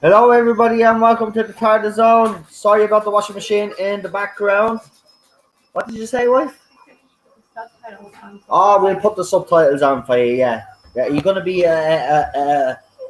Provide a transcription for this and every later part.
Hello, everybody, and welcome to the Tardis Zone. Sorry about the washing machine in the background. What did you say, wife? Oh, we'll put the subtitles on for you. Yeah. You're gonna be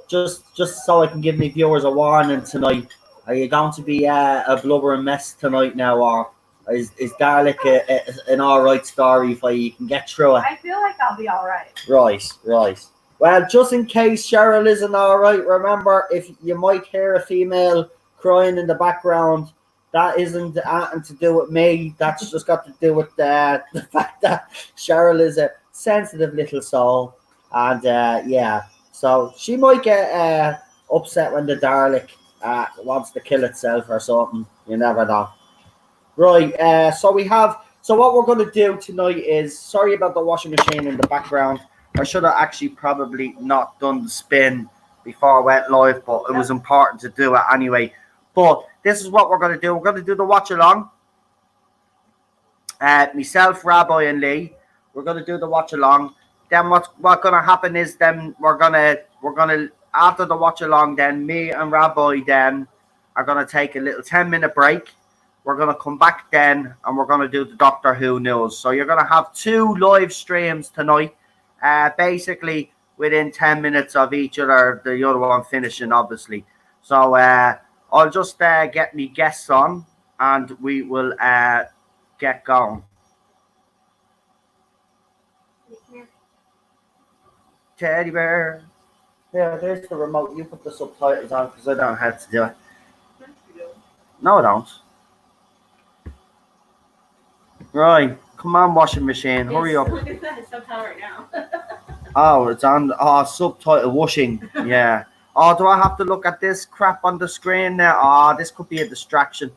just so I can give my viewers a warning tonight. Are you going to be a blubbering mess tonight now, or is Dalek an all right story for you? You can get through it. I feel like I'll be all right. Right. Well, just in case Cheryl isn't all right, remember, if you might hear a female crying in the background, that isn't anything to do with me. That's just got to do with the fact that Cheryl is a sensitive little soul. And, yeah, so she might get upset when the Dalek wants to kill itself or something. You never know. Right, so what we're going to do tonight is, sorry about the washing machine in the background. I should have actually probably not done the spin before I went live, but it was important to do it anyway. But this is what we're going to do. We're going to do the watch along. Myself, Rabbi, and Lee. We're going to do the watch along. Then what's going to happen is then we're gonna after the watch along, then me and Rabbi then are going to take a little 10-minute break. We're going to come back then and we're going to do the Doctor Who news. So you're going to have 2 live streams tonight. Basically within 10 minutes of each other, the other one finishing, obviously. So I'll just get me guests on and we will get going. Teddy bear. Yeah, there's the remote. You put the subtitles on because I don't know how to do it. No, I don't. Right. Come on, washing machine. Hurry up. It's subtitle right now. Oh, it's on. Oh, subtitle washing. Yeah. Oh, do I have to look at this crap on the screen now? Oh, this could be a distraction.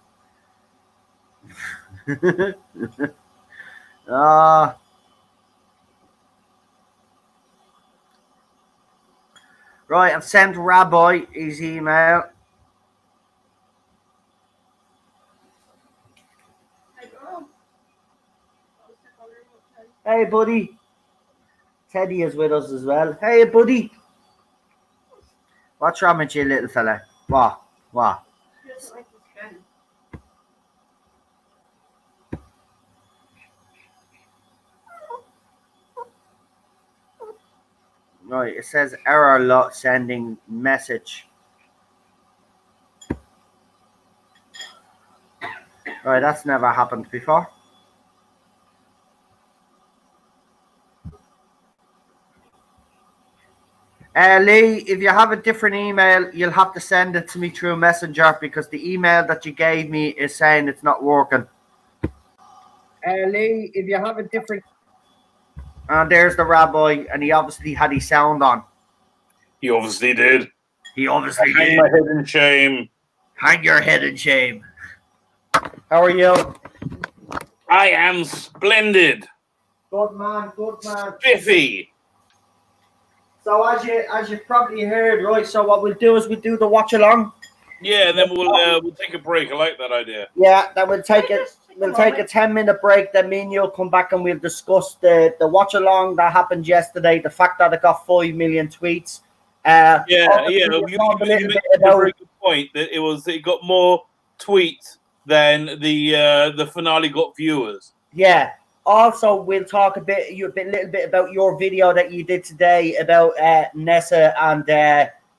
Right, I've sent Rabbi his email. Hey, buddy. Teddy is with us as well. Hey, buddy. What's wrong with you, little fella? What? He doesn't like this pen. Right, it says error lot sending message. Right, that's never happened before. Lee, if you have a different email, you'll have to send it to me through Messenger because the email that you gave me is saying it's not working. Lee, if you have a different... And there's the Rabbi, and he obviously had his sound on. He obviously did. He obviously Hang did. my head in shame. Hang your head in shame. How are you? I am splendid. Good man. Spiffy. So as you probably heard, right, so what we'll do is we'll do the watch along. Yeah, and then we'll take a break. I like that idea. Yeah, then we'll take a 10-minute break, then me and you'll come back and we'll discuss the watch along that happened yesterday, the fact that it got 5 million tweets. You make a very good point that it got more tweets than the finale got viewers. Yeah. Also, we'll talk a little bit about your video that you did today about Nessa and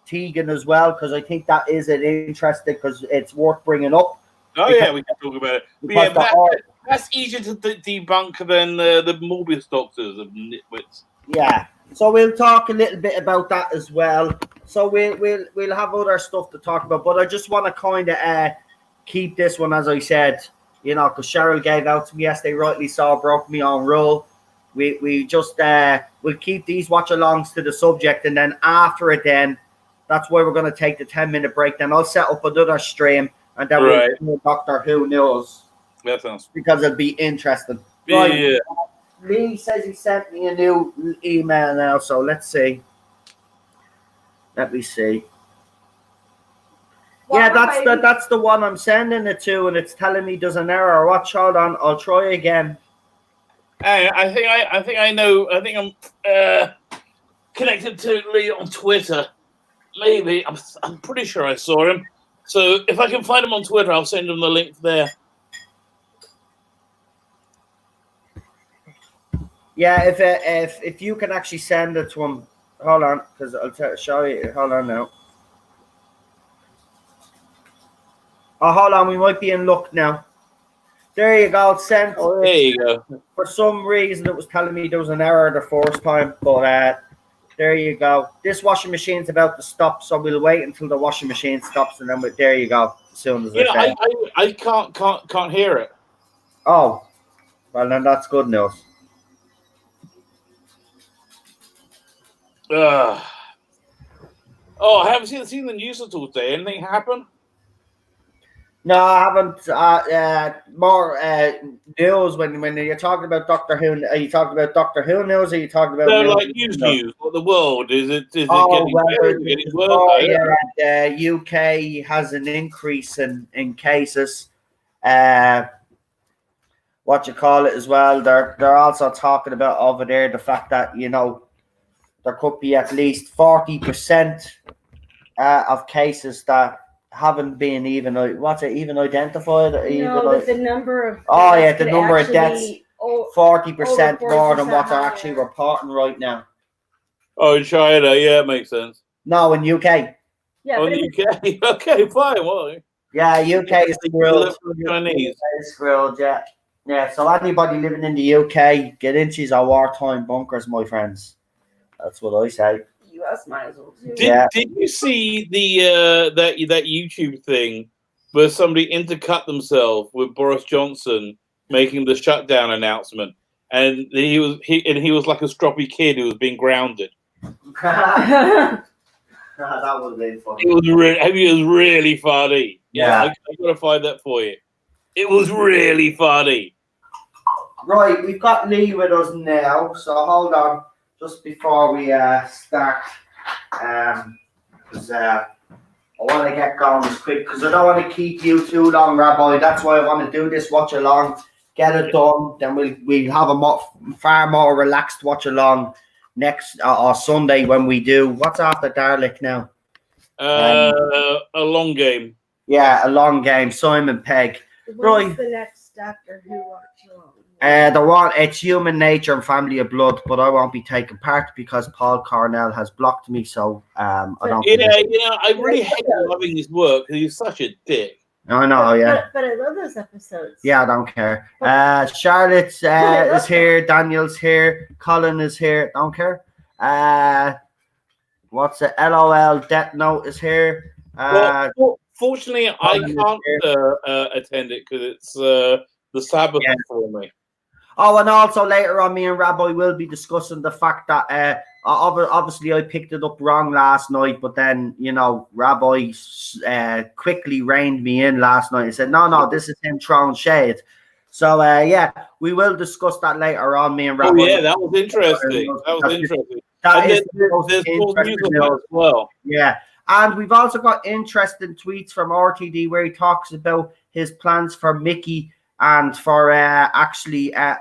Tegan as well, because I think that is an interesting, because it's worth bringing up. Oh, yeah, we can talk about it. But yeah, that's easier to debunk than the Morbius doctors of nitwits. Yeah. So we'll talk a little bit about that as well. So we'll have other stuff to talk about, but I just want to kind of keep this one, as I said, you know, because Cheryl gave out to me yesterday, rightly so, broke me on rule. We just we'll keep these watch alongs to the subject, and then after it, then that's why we're going to take the 10-minute break. Then I'll set up another stream, and then we'll do Doctor Who news. That sounds because it'll be interesting. Yeah. Right. Lee says he sent me a new email now, so let's see. Let me see. Yeah, that's the one I'm sending it to, and it's telling me there's an error. Watch, hold on, I'll try again. Hey, I think I know. I think I'm connected to Lee on Twitter. Maybe. I'm pretty sure I saw him. So if I can find him on Twitter, I'll send him the link there. Yeah, if you can actually send it to him, hold on, because I'll show you. Hold on now. Oh, hold on, we might be in luck now. There you go. It's sent. Oh, there you go. For some reason, it was telling me there was an error the first time, but there you go. This washing machine's about to stop, so we'll wait until the washing machine stops, and then there you go. As soon as I can't hear it. Oh, well then that's good news. I haven't seen the news at all today. Anything happen? No, I haven't. More news when you're talking about Doctor Who. Are you talking about Doctor Who news? Or are you talking about like news? What the world is it? Getting better? Getting worse? Yeah, the UK has an increase in cases. What you call it as well? They're also talking about over there the fact that there could be at least 40% of cases that haven't been even identified. The number of the number of deaths 40% more than what they're actually reporting right now. Oh, in China, yeah, it makes sense. No, in UK. Yeah, in UK. Okay, fine. Well, yeah, UK is screwed. Chinese. Screwed, yeah. Yeah, so anybody living in the UK, get into our wartime bunkers, my friends. That's what I say. US might as well too. Did you see the that YouTube thing where somebody intercut themselves with Boris Johnson making the shutdown announcement, and he was like a stroppy kid who was being grounded. That would have been funny. It was really funny. Yeah. I gotta find that for you. It was really funny. Right, we've got Lee with us now, so hold on. Just before we start, because I want to get going as quick, because I don't want to keep you too long, Rabbi. That's why I want to do this watch along, get it done. Then we'll have a far more relaxed watch along next or Sunday when we do. What's after Dalek now? A long game. Yeah, a long game. Simon Pegg. When's the next Doctor Who Watchalong? It's Human Nature and Family of Blood, but I won't be taking part because Paul Cornell has blocked me, so I don't. I really hate loving his work because he's such a dick. I know, yeah. But I love those episodes. Yeah, I don't care. Charlotte is here, Daniel's here, Colin is here. Don't care. What's it? LOL Death Note is here. Fortunately, I can't attend it because it's the Sabbath for me. Oh, and also later on, me and Rabbi will be discussing the fact that obviously I picked it up wrong last night, but then, Rabbi quickly reined me in last night and said, no, this is him throwing shade. So, we will discuss that later on, me and Rabbi. Oh, yeah, that was interesting. There's more news on that as well. Yeah. And we've also got interesting tweets from RTD where he talks about his plans for Mickey and for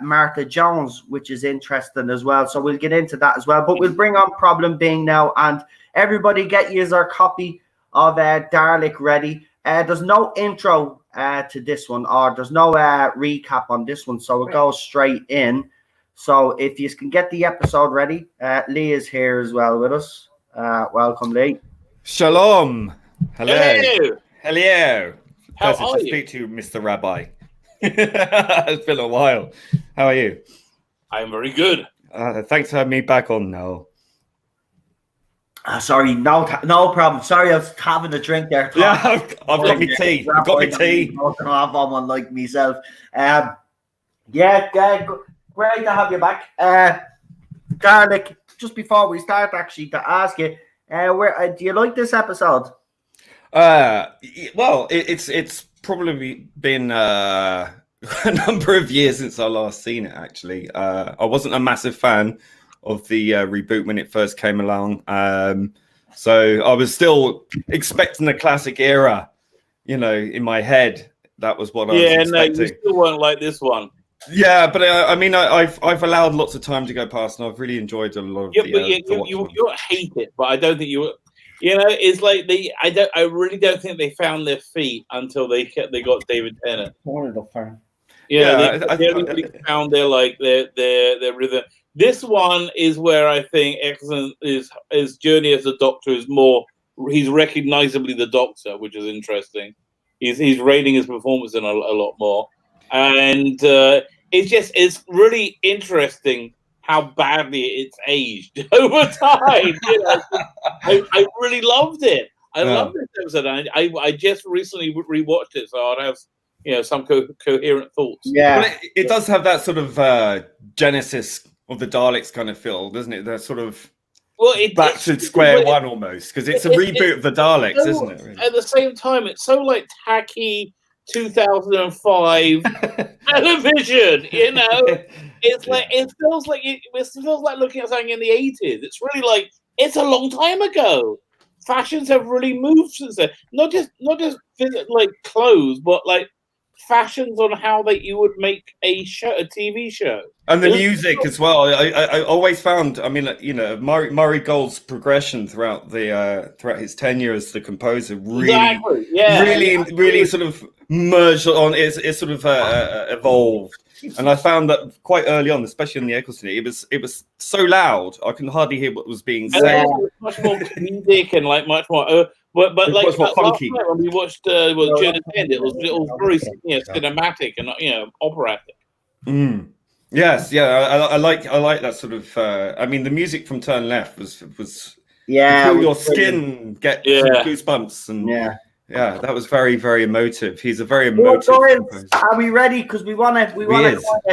Martha Jones, which is interesting as well. So we'll get into that as well. But we'll bring on Problem Being now, and everybody get you our copy of Dalek ready. There's no intro to this one, or there's no recap on this one, so it goes straight in. So if you can get the episode ready, Lee is here as well with us. Welcome, Lee. Shalom. Hello. Hello. Pleasure to speak to you, Mr. Rabbi. It's been a while. How are you? I'm very good. Thanks for having me back on now. Sorry, no problem. Sorry, I was having a drink there. Yeah, I've got my tea. I've got my tea. I don't have one like myself. Great to have you back. Dalek, just before we start, actually, to ask you, do you like this episode? Well, it's probably been a number of years since I last seen it. Actually, I wasn't a massive fan of the reboot when it first came along, so I was still expecting the classic era. In my head, that was what I was expecting. You still weren't like this one. Yeah, but I've allowed lots of time to go past, and I've really enjoyed a lot of you hate it, but I don't think you. You know, it's like I really don't think they found their feet until they got David Tennant. Yeah, they only really found their rhythm. This one is where I think excellent his journey as a Doctor is more. He's recognizably the Doctor, which is interesting. He's rating his performance in a lot more, and it's really interesting how badly it's aged over time. You know, I really loved it. I loved this episode. I just recently rewatched it, so I'd have some coherent thoughts. Yeah, well, it does have that sort of genesis of the Daleks kind of feel, doesn't it? That sort of back to square one almost, because it's a reboot of the Daleks, isn't it? Really? At the same time, it's so like tacky 2005 television. You know, it's like it feels like looking at something in the 80s. It's really like it's a long time ago. Fashions have really moved since then. Not just like clothes, but like fashions on how you would make a TV show. And the music as well. I always found, I mean, Murray Gold's progression throughout his tenure as the composer really sort of merged on. It's sort of evolved, and I found that quite early on, especially in the Eccleston, it was so loud I can hardly hear what was being said. It was much more comedic and like much more. But like much more funky. Last night when we watched Journey's End, it was very cinematic and operatic. Mm. Yes, yeah, I like that sort of. I mean, the music from Turn Left was yeah, you feel your skin get some goosebumps, and yeah, that was very, very emotive. He's a very emotive. Guys, are we ready? Because we want to.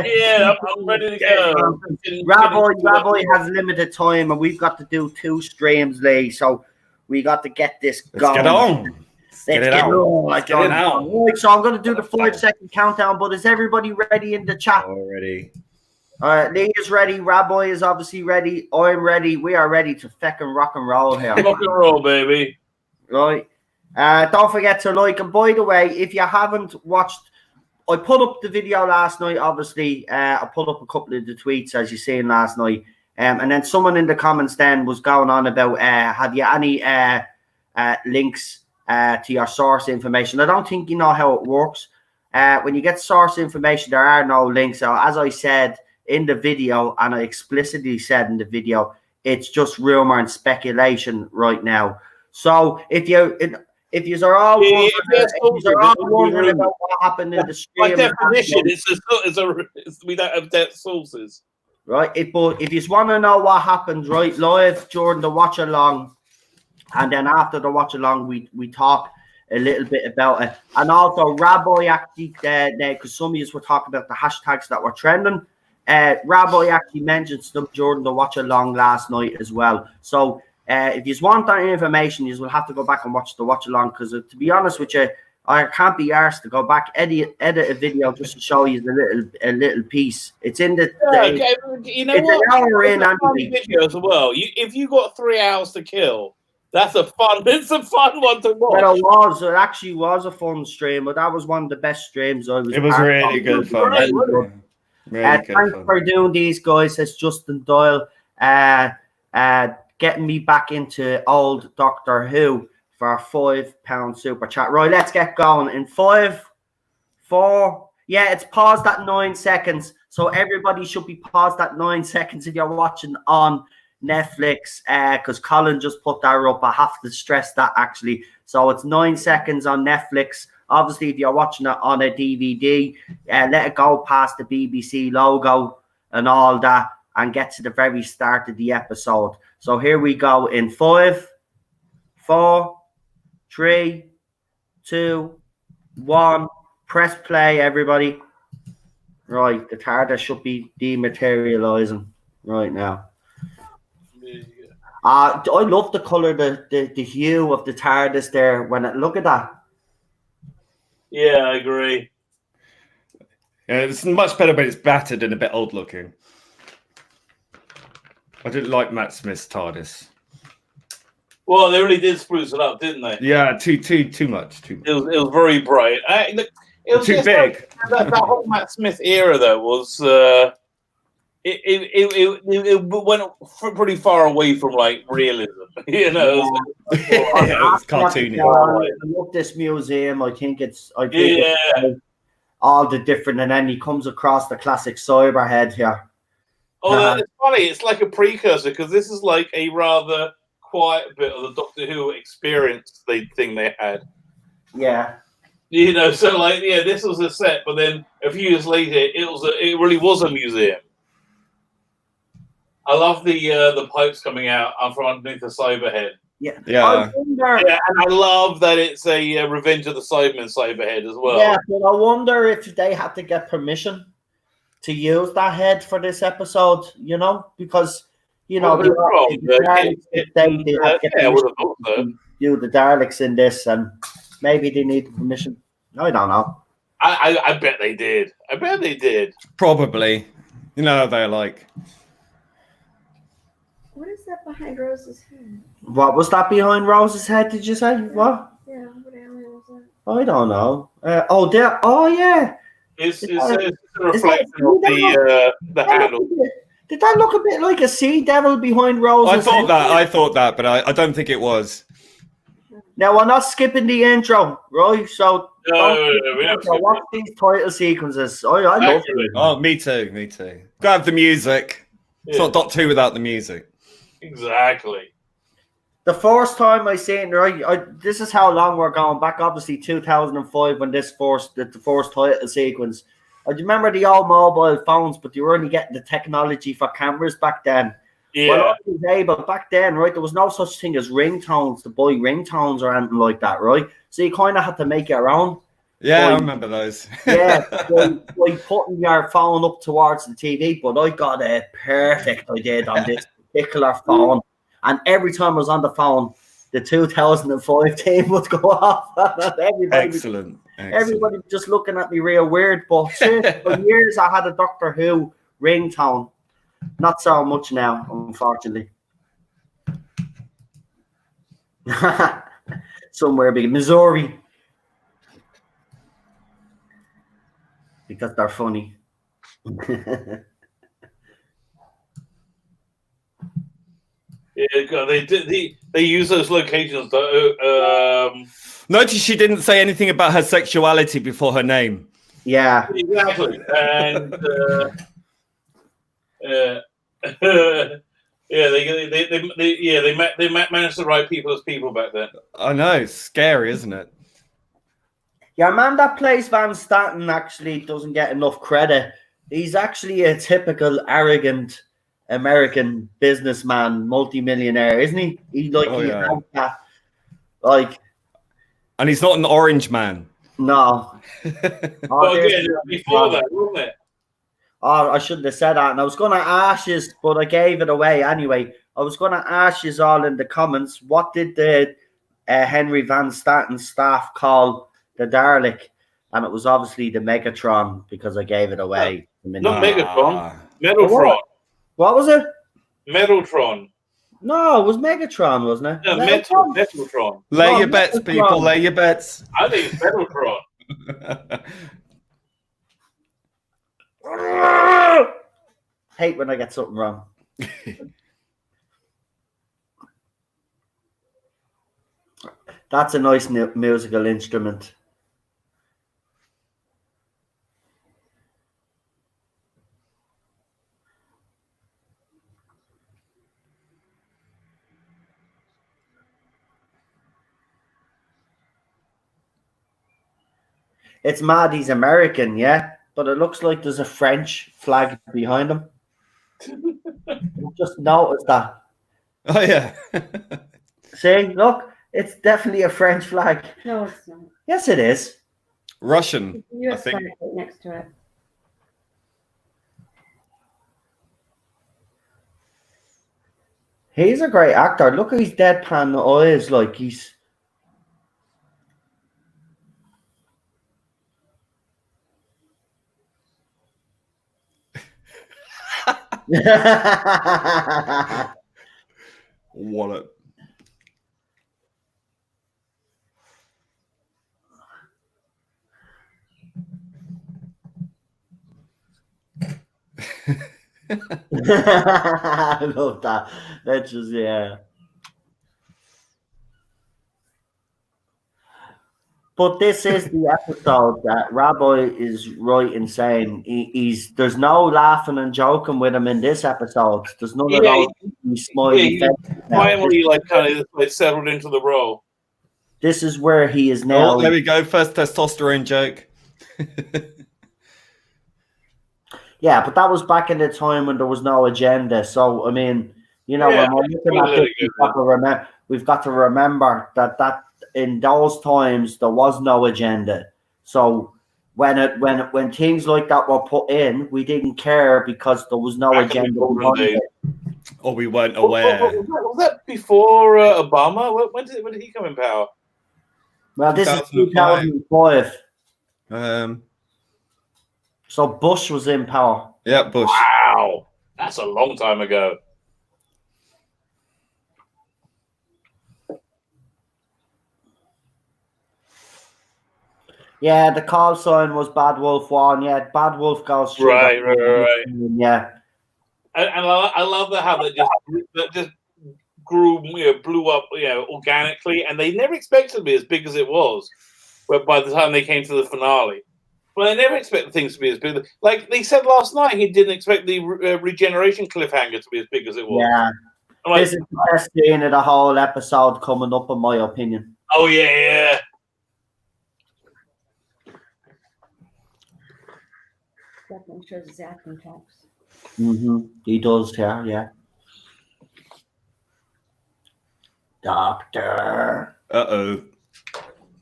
Yeah, I'm ready to go. Rabbi has limited time, and we've got to do 2 streams, Lee. So we got to get this going. Get on. Let's get it on. Right, so I'm going to do the 5-second countdown. But is everybody ready in the chat? Already. All right, Lee is ready. Rabbi is obviously ready. I'm ready. We are ready to feckin' rock and roll here. Rock and roll, baby. Right. Don't forget to like. And by the way, if you haven't watched, I put up the video last night, obviously. I put up a couple of the tweets, as you seen last night. And then someone in the comments then was going on about, have you any links to your source information? I don't think you know how it works. When you get source information, there are no links. So as I said in the video, and I explicitly said in the video, it's just rumor and speculation right now. So if you are all wondering about what happened in the stream, by definition, we don't have dead sources, right? But if you want to know what happened, right, live during the watch along, and then after the watch along, we talk a little bit about it, and also Rabbi actually, because some of you were talking about the hashtags that were trending. Rabbi actually mentioned them during the watch along last night as well. So if you want that information, you will have to go back and watch the watch along, because to be honest with you, I can't be arsed to go back edit a video just to show you a little piece. It's in the you know what? An hour in anyway. Video as well. If you got 3 hours to kill, it's a fun one to watch. Well, it actually was a fun stream, but that was one of the best streams I was. It was really good fun. Thanks for doing these, guys. Says Justin Doyle. Getting me back into old Doctor Who for a £5 super chat. Right, let's get going. In 5, 4. Yeah, it's paused at 9 seconds. So everybody should be paused at 9 seconds if you're watching on Netflix. Because Colin just put that up. I have to stress that actually. So it's 9 seconds on Netflix. Obviously, if you're watching it on a DVD, let it go past the BBC logo and all that and get to the very start of the episode. So here we go in 5, 4, 3, 2, 1. Press play, everybody. Right, the Tardis should be dematerializing right now. I love the color, the hue of the Tardis there. Look at that. Yeah, I agree. Yeah, it's much better, but it's battered and a bit old looking. I didn't like Matt Smith's TARDIS. Well, they really did spruce it up, didn't they? Yeah, too much. It was very bright. It was too big. That whole Matt Smith era, though, was it went pretty far away from like realism, you know. It's cartoony. I love this museum. I think it's all the different, and then he comes across the classic Cyberhead here. Oh, it's funny. It's like a precursor because this is like a rather quiet bit of the Doctor Who experience thing they had. Yeah. You know, so like, this was a set, but then a few years later, it really was a museum. I love the pipes coming out from underneath the Cyberhead. Yeah. And I love that it's a Revenge of the Cybermen Cyberhead as well. Yeah, but I wonder if they had to get permission to use that head for this episode, you know, because they have to do the Daleks in this, and maybe they need permission. I don't know. I bet they did. I bet they did. Probably. You know how they're like. What is that behind Rose's head? What was that behind Rose's head? Did you say what? Yeah, what alien was that? I don't know. There. Oh yeah. It's a reflection of the handle. Did that look a bit like a sea devil behind Rose's head? I thought that, but I don't think it was. Now we're not skipping the intro, right? So no, watch these title sequences. I love it. Oh, me too. Go have the music. It's not Doctor Who without the music. Exactly. The first time I seen it, this is how long we're going back. Obviously, 2005 when the first title sequence. I remember the old mobile phones, but you were only getting the technology for cameras back then. Yeah. Well, I was able back then, right? There was no such thing as ringtones to buy ringtones or anything like that, right? So you kind of had to make your own. Yeah, I remember those. By putting your phone up towards the TV, but I got it perfect. I did on this particular phone, and every time I was on the phone, the 2005 team would go off. Excellent. Everybody was just looking at me real weird. But for years, I had a Doctor Who ringtone. Not so much now, unfortunately. Somewhere big, Missouri. Because they're funny. Yeah, they use those locations. Notice she didn't say anything about her sexuality before her name. Yeah, exactly. And they managed to write people as people back then. I know, it's scary, isn't it? Yeah, man, that plays Van Staten actually doesn't get enough credit. He's actually a typical arrogant American businessman, multimillionaire, isn't he? And he's not an orange man. No. Well, again, before that, wasn't it? Oh, I shouldn't have said that. And I was going to ask you, but I gave it away anyway. I was going to ask you all in the comments, what did the Henry Van Staten staff call the Dalek? And it was obviously the Megatron because I gave it away. Not Megatron. Metaltron. What was it? Metaltron. No, it was Megatron, wasn't it? No, Metaltron. Lay your bets, people. Lay your bets. I think it's Metaltron. Hate when I get something wrong. That's a nice musical instrument. It's mad he's American, yeah, but it looks like there's a French flag behind him. Just noticed that. Oh, yeah. See, look, it's definitely a French flag. No, it's not. Yes, it is. Russian, US I think. flag right next to it. He's a great actor. Look at his deadpan eyes, like he's... Wallet. I love that. That's just yeah. But this is the episode that Rabbi is right in saying he's there's no laughing and joking with him in this episode. There's none of Yeah, those smiley he faces now. finally like kind of like settled into the role. This is where he is Oh, now. there we go. First testosterone joke. Yeah, but that was back in the time when there was no agenda. So I mean, you know, Yeah, when we're looking at this, we've got to remember that in those times there was no agenda. So when things like that were put in, we didn't care because there was no Back in the agenda golden behind days. it. Or we weren't aware. Was that before Obama? When did he come in power? Well, this is 2005. 2005. So Bush was in power. Yeah, Bush. Wow, that's a long time ago. Yeah, the call sign was Bad Wolf 1. Yeah, Bad Wolf goes through. Right. Yeah. And I love how that just grew, blew up, organically, and they never expected to be as big as it was. But by the time they came to the finale, well, they never expected things to be as big. Like they said last night, he didn't expect the regeneration cliffhanger to be as big as it was. Yeah. I'm This is the best scene of the whole episode coming up, in my opinion. Oh yeah. Definitely shows his acting chops. He does, yeah. Doctor. Uh-oh.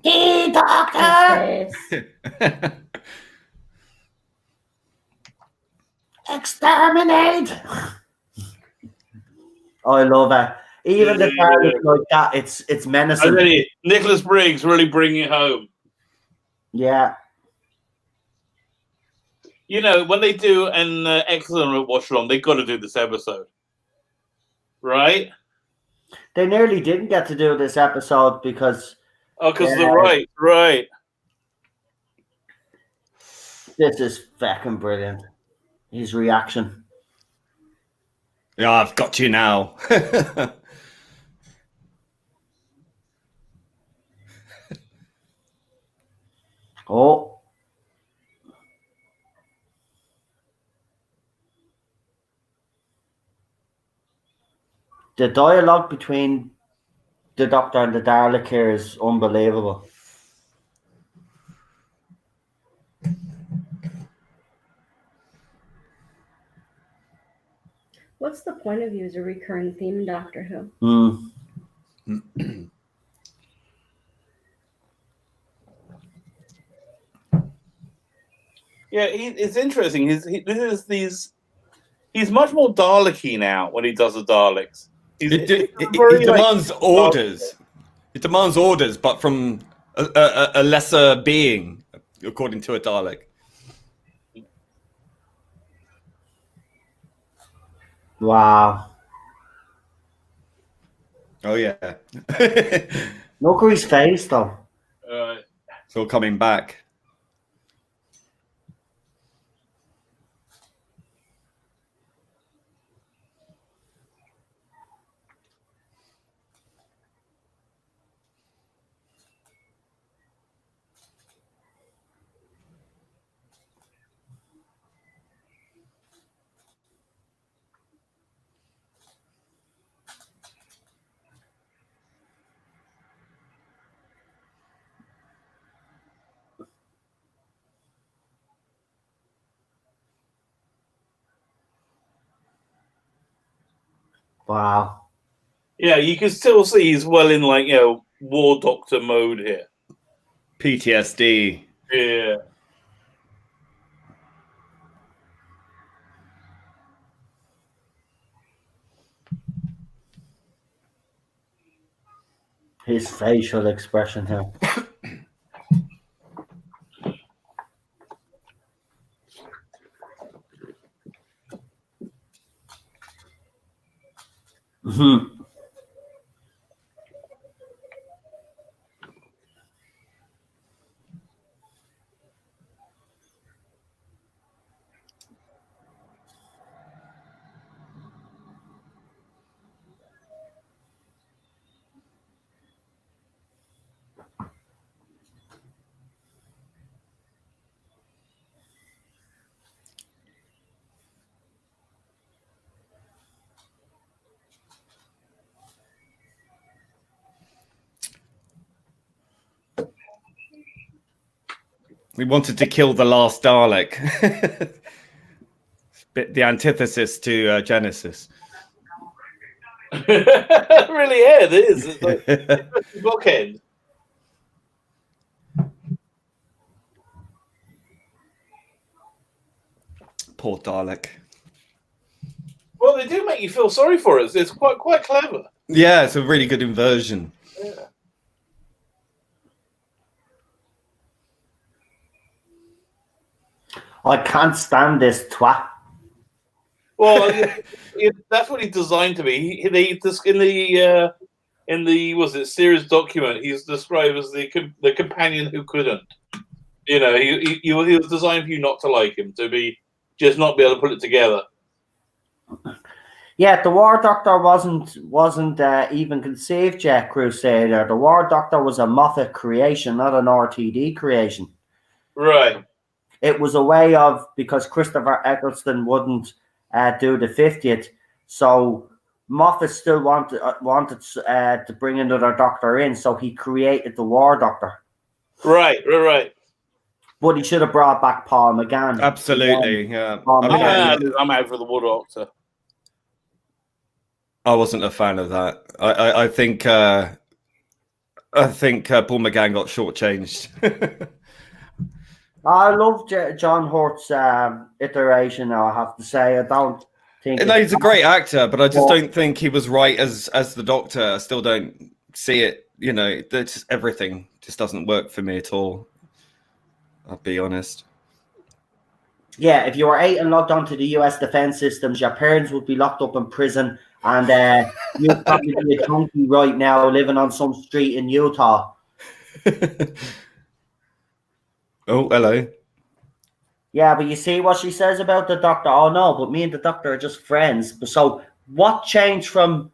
Hey, doctor! His Exterminate! I love it. Even the Tardis like that, it's menacing. Nicholas Briggs really bringing it home. Yeah. When they do an excellent Watchalong, they got to do this episode, right? They nearly didn't get to do this episode because... Oh, because the right. This is fucking brilliant. His reaction. Yeah, I've got you now. Oh. The dialogue between the Doctor and the Dalek here is unbelievable. What's the point of view as a recurring theme in Doctor Who? Yeah, it's interesting. He's much more Dalek-y now when he does the Daleks. He demands orders. He demands orders, but from a lesser being, according to a Dalek. Wow. Oh, yeah. Look at his face, though. It's all coming back. Wow. Yeah, you can still see he's well in War Doctor mode here. PTSD. Yeah. His facial expression here. We wanted to kill the last Dalek. The antithesis to Genesis. It really is. It is. It's like a bookend. Poor Dalek. Well, they do make you feel sorry for us. It's quite clever. Yeah, it's a really good inversion. Yeah. I can't stand this twat. Well, that's what he's designed to be. In the was it series document, he's described as the companion who couldn't. You know, he was designed for you not to like him, to be just not be able to put it together. Yeah, the War Doctor wasn't even conceived yet, Crusader. The War Doctor was a Moffat creation, not an RTD creation. Right. It was a way of, because Christopher Eccleston wouldn't do the 50th, so Moffat still wanted to bring another Doctor in, so he created the War Doctor. Right. But he should have brought back Paul McGann. Absolutely, yeah. I'm out for the War Doctor. I wasn't a fan of that. I think Paul McGann got shortchanged. I love John Hurt's iteration now, I have to say. I don't think... No, he's a great actor, but I just don't think he was right as the Doctor. I still don't see it. You know, everything just doesn't work for me at all. I'll be honest. Yeah, if you were 8 and logged onto the US defense systems, your parents would be locked up in prison, and you'd probably be a junkie right now living on some street in Utah. Oh, hello. Yeah, but you see what she says about the Doctor? Oh, no, but me and the Doctor are just friends. So what changed from...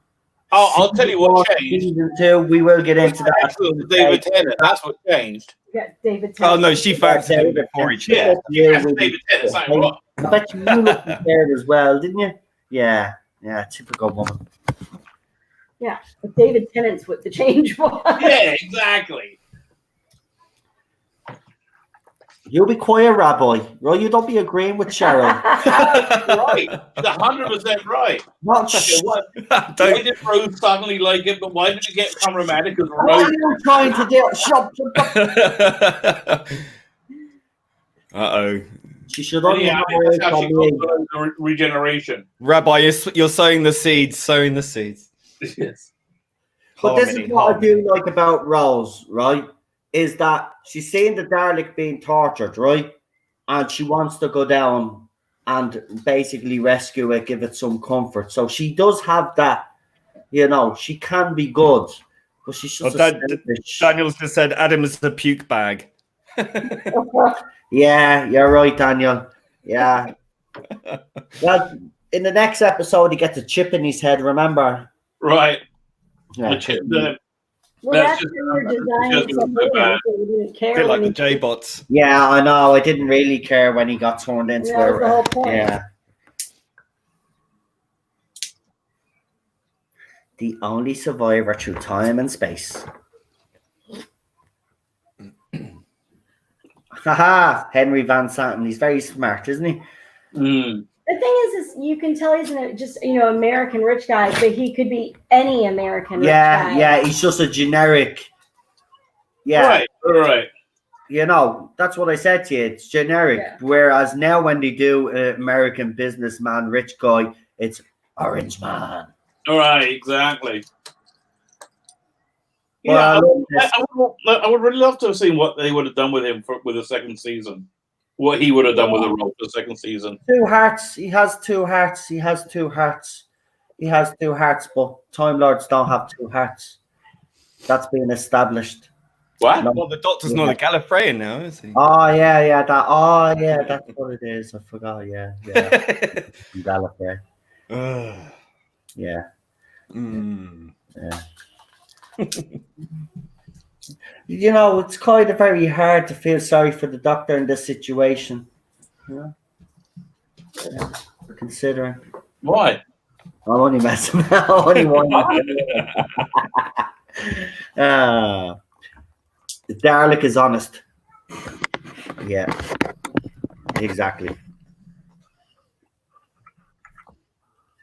Oh, I'll tell you what changed. Season 2, we will get into that. David Tennant, that's what changed. Yeah, David Tennant. Oh, no, she faxed him before he checked. Yeah, David Tennant, something wrong. I bet you looked there as well, didn't you? Yeah, typical woman. Yeah, but David Tennant's what the change was. Yeah, exactly. You be quiet, Rabbi. Right, you don't be agreeing with Cheryl. Right. He's 100% right. What? Why did Rose suddenly like it, but why did it get problematic? Because What Rose... are you trying to do? Shut up. Uh-oh. She should only Yeah, have that's how she me. calls it regeneration. Rabbi, you're sowing the seeds. Yes. But this is what I do like about Rose, right? Is that she's seeing the Dalek being tortured, right? And she wants to go down and basically rescue it, give it some comfort. So she does have that, you know, she can be good, but she's just Daniel's just said Adam's a puke bag. Yeah, you're right, Daniel. Yeah. Well, in the next episode, he gets a chip in his head, remember? Right. Yeah. Well, that's when you're designing something so you didn't care. A bit like when the J-bots. Yeah, I know. I didn't really care when he got turned into That was the whole point. Yeah. The only survivor through time and space. Haha, Henry Van Santen. He's very smart, isn't he? Mm. The thing is you can tell he's just American rich guy, but he could be any American rich guy. Yeah, he's just a generic. Yeah, right. You know, that's what I said to you. It's generic. Yeah. Whereas now, when they do American businessman, rich guy, it's Orange Man. All right, exactly. Well, Yeah, I would really love to have seen what they would have done with him with the second season. What he would have done with the role for the second season. 2 hearts. He has 2 hearts. He has 2 hearts. He has 2 hearts, but Time Lords don't have 2 hearts. That's been established. What? No. Well, the Doctor's not a Gallifreyan now, is he? Oh yeah, that's what it is. I forgot. Yeah. Gallifrey. Yeah. Mm. Yeah. You know, it's kind of very hard to feel sorry for the Doctor in this situation. Yeah. Considering. Why? I'm only messing. Only one. The Dalek is honest. Yeah, exactly.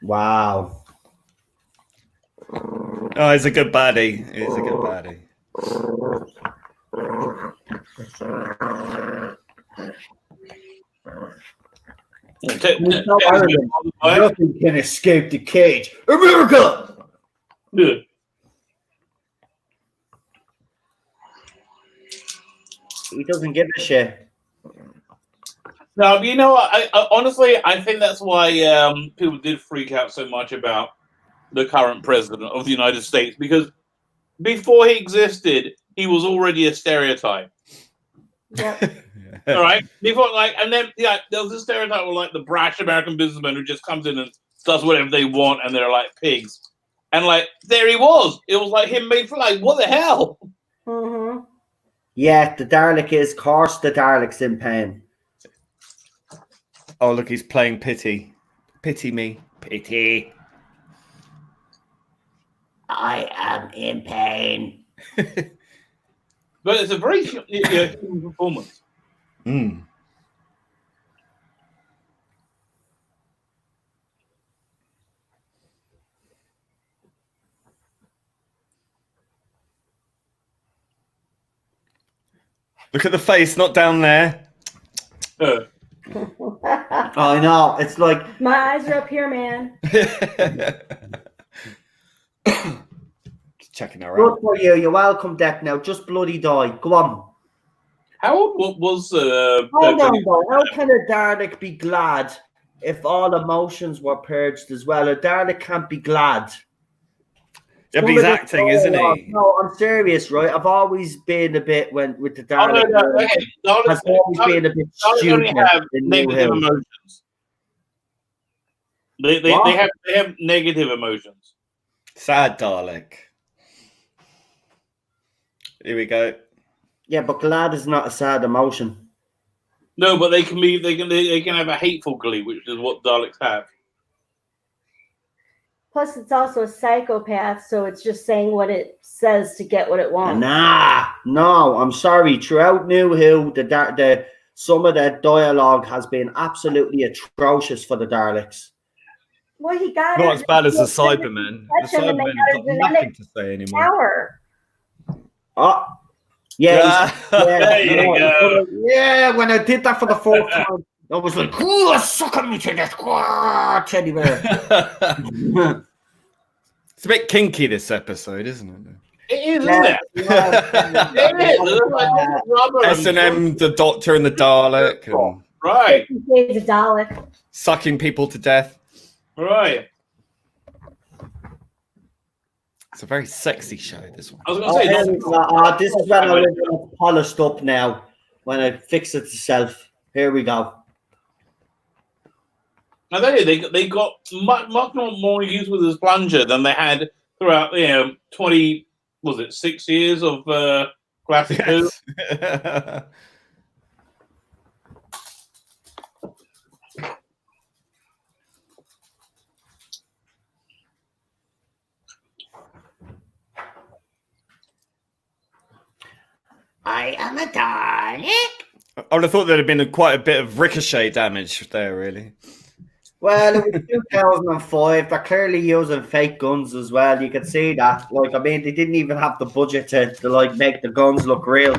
Wow. Oh, he's a good baddie. He's a good baddie. He's so arrogant. Nothing can escape the cage. America! Yeah. He doesn't give a shit. No, you know what? I honestly, I think that's why people did freak out so much about the current president of the United States, because before he existed, he was already a stereotype. Yep. All right, before and then there was a stereotype of like the brash American businessman who just comes in and does whatever they want, and they're like pigs. And like there he was. It was like him made for like what the hell? Mm-hmm. Yeah, the Dalek is. Course the Dalek's in pain. Oh, look, he's playing pity. Pity me. Pity. I am in pain. But it's a very human performance. Mm. Look at the face, not down there. I know. It's like My eyes are up here, man. Just checking her good out. for you. You're welcome, Deck. Now, just bloody die. Go on. How old was Hold on, though. How can a Dalek be glad if all emotions were purged as well? A Dalek can't be glad. Yeah, but he's acting, isn't he? No, I'm serious, right? I've always been a bit with the Dalek. Has always been a bit Daleks only stupid. have in New negative Who. emotions. They have negative emotions. Sad Dalek. Here we go. Yeah, but glad is not a sad emotion. No, but they can have a hateful glee, which is what Daleks have. Plus, it's also a psychopath, so it's just saying what it says to get what it wants. Nah, no, I'm sorry. Throughout New Who, the some of the dialogue has been absolutely atrocious for the Daleks. Well, he got Not her as bad as the to Cybermen. The touch him and they Cybermen got have a got nothing genetic to say anymore. power. Oh, yeah, There you go. yeah. When I did that for the fourth time, I was like, "Ooh, suck on me to that teddy bear." It's a bit kinky, this episode, isn't it? It is, isn't it? It is. It's like rubber S&M, the Doctor and the Dalek, and Right, 50 Shades of Dalek. sucking people to death. right. It's a very sexy show, this one. I was going to say, This is when I was polished up now. When I fix it itself. Here we go. I tell you, they got much more use with this plunger than they had throughout 6 years of classic Who. Yes. I am a Dalek. I would have thought there'd have been quite a bit of ricochet damage there, really. Well, it was 2005. They're clearly using fake guns as well. You can see that. Like, I mean, they didn't even have the budget to like make the guns look real.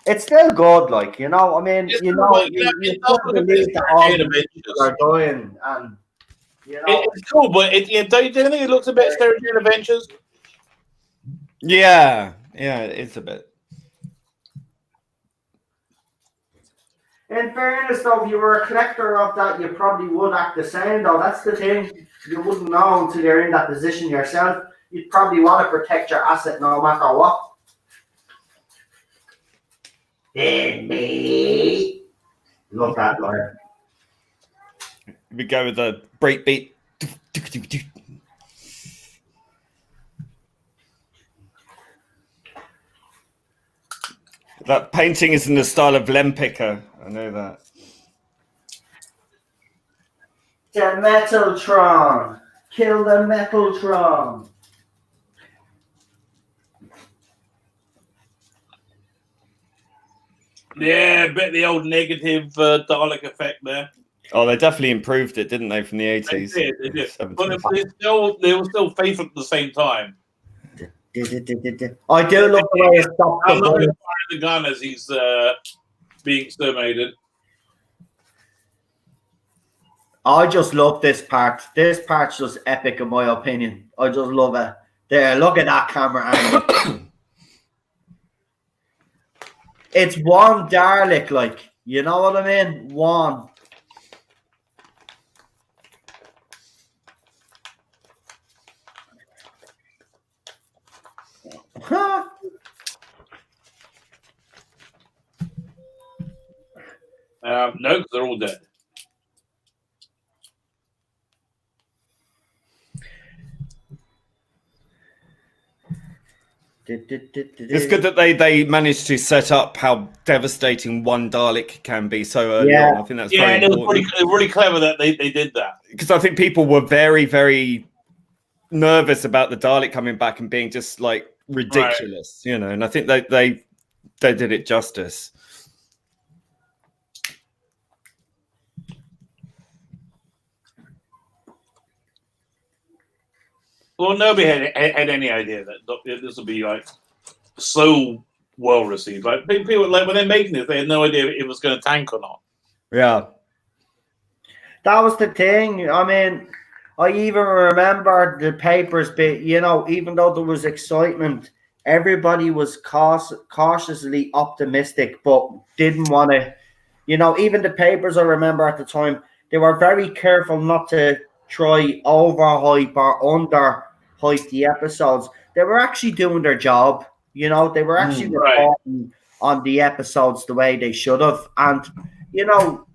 It's still good, like, you know. I mean, It's you cool, know, but, you it's couldn't believe that all Stargate the people are dying, and you know, It's cool, but don't you think it looks a bit Stargate Adventures? Yeah, it's a bit. in fairness, though, if you were a collector of that, you probably would act the same, though. That's the thing. You wouldn't know until you're in that position yourself. You'd probably want to protect your asset no matter what. In me. Love that line. We go with the breakbeat. That painting is in the style of Lempicker. I know that. The Metaltron. Kill the Metaltron. Yeah, a bit of the old negative Dalek effect there. Oh, they definitely improved it, didn't they, from the 80s? They did. But 70s. they were still faithful at the same time. I do love the way it stopped I'm the not going to bullet. fire the gun as he's being exterminated. I just love this part. This part's just epic in my opinion. I just love it. There, look at that camera angle. It's one Dalek, like, you know what I mean? One. Huh? No, because they're all dead. It's good that they managed to set up how devastating one Dalek can be so early Yeah. on. I think that's Yeah, very and it was important. really clever that they did that. Because I think people were very, very nervous about the Dalek coming back and being just like ridiculous, you know. And I think they did it justice. Well, nobody had any idea that this would be like so well received. Like people, like when they're making it, they had no idea if it was going to tank or not. Yeah. That was the thing. I mean, I even remember the papers bit, you know, even though there was excitement, everybody was cautiously optimistic, but didn't want to, you know, even the papers I remember at the time, they were very careful not to try overhype or underhype the episodes. They were actually doing their job, you know, they were actually reporting on the episodes the way they should have. And, you know,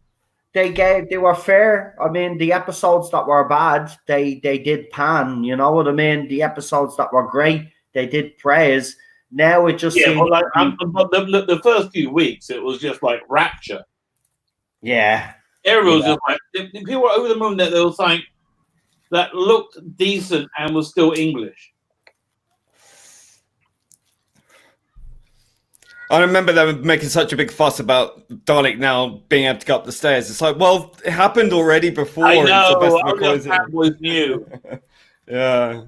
they were fair. I mean, the episodes that were bad, they did pan. You know what I mean? The episodes that were great, they did praise. Now it just seems but like but the first few weeks, it was just like rapture. Yeah, everyone was just like people were over the moon that there was something that looked decent and was still English. I remember they were making such a big fuss about Dalek now being able to go up the stairs. It's like, well, it happened already before. I know. McCoy's fanboys knew. Yeah.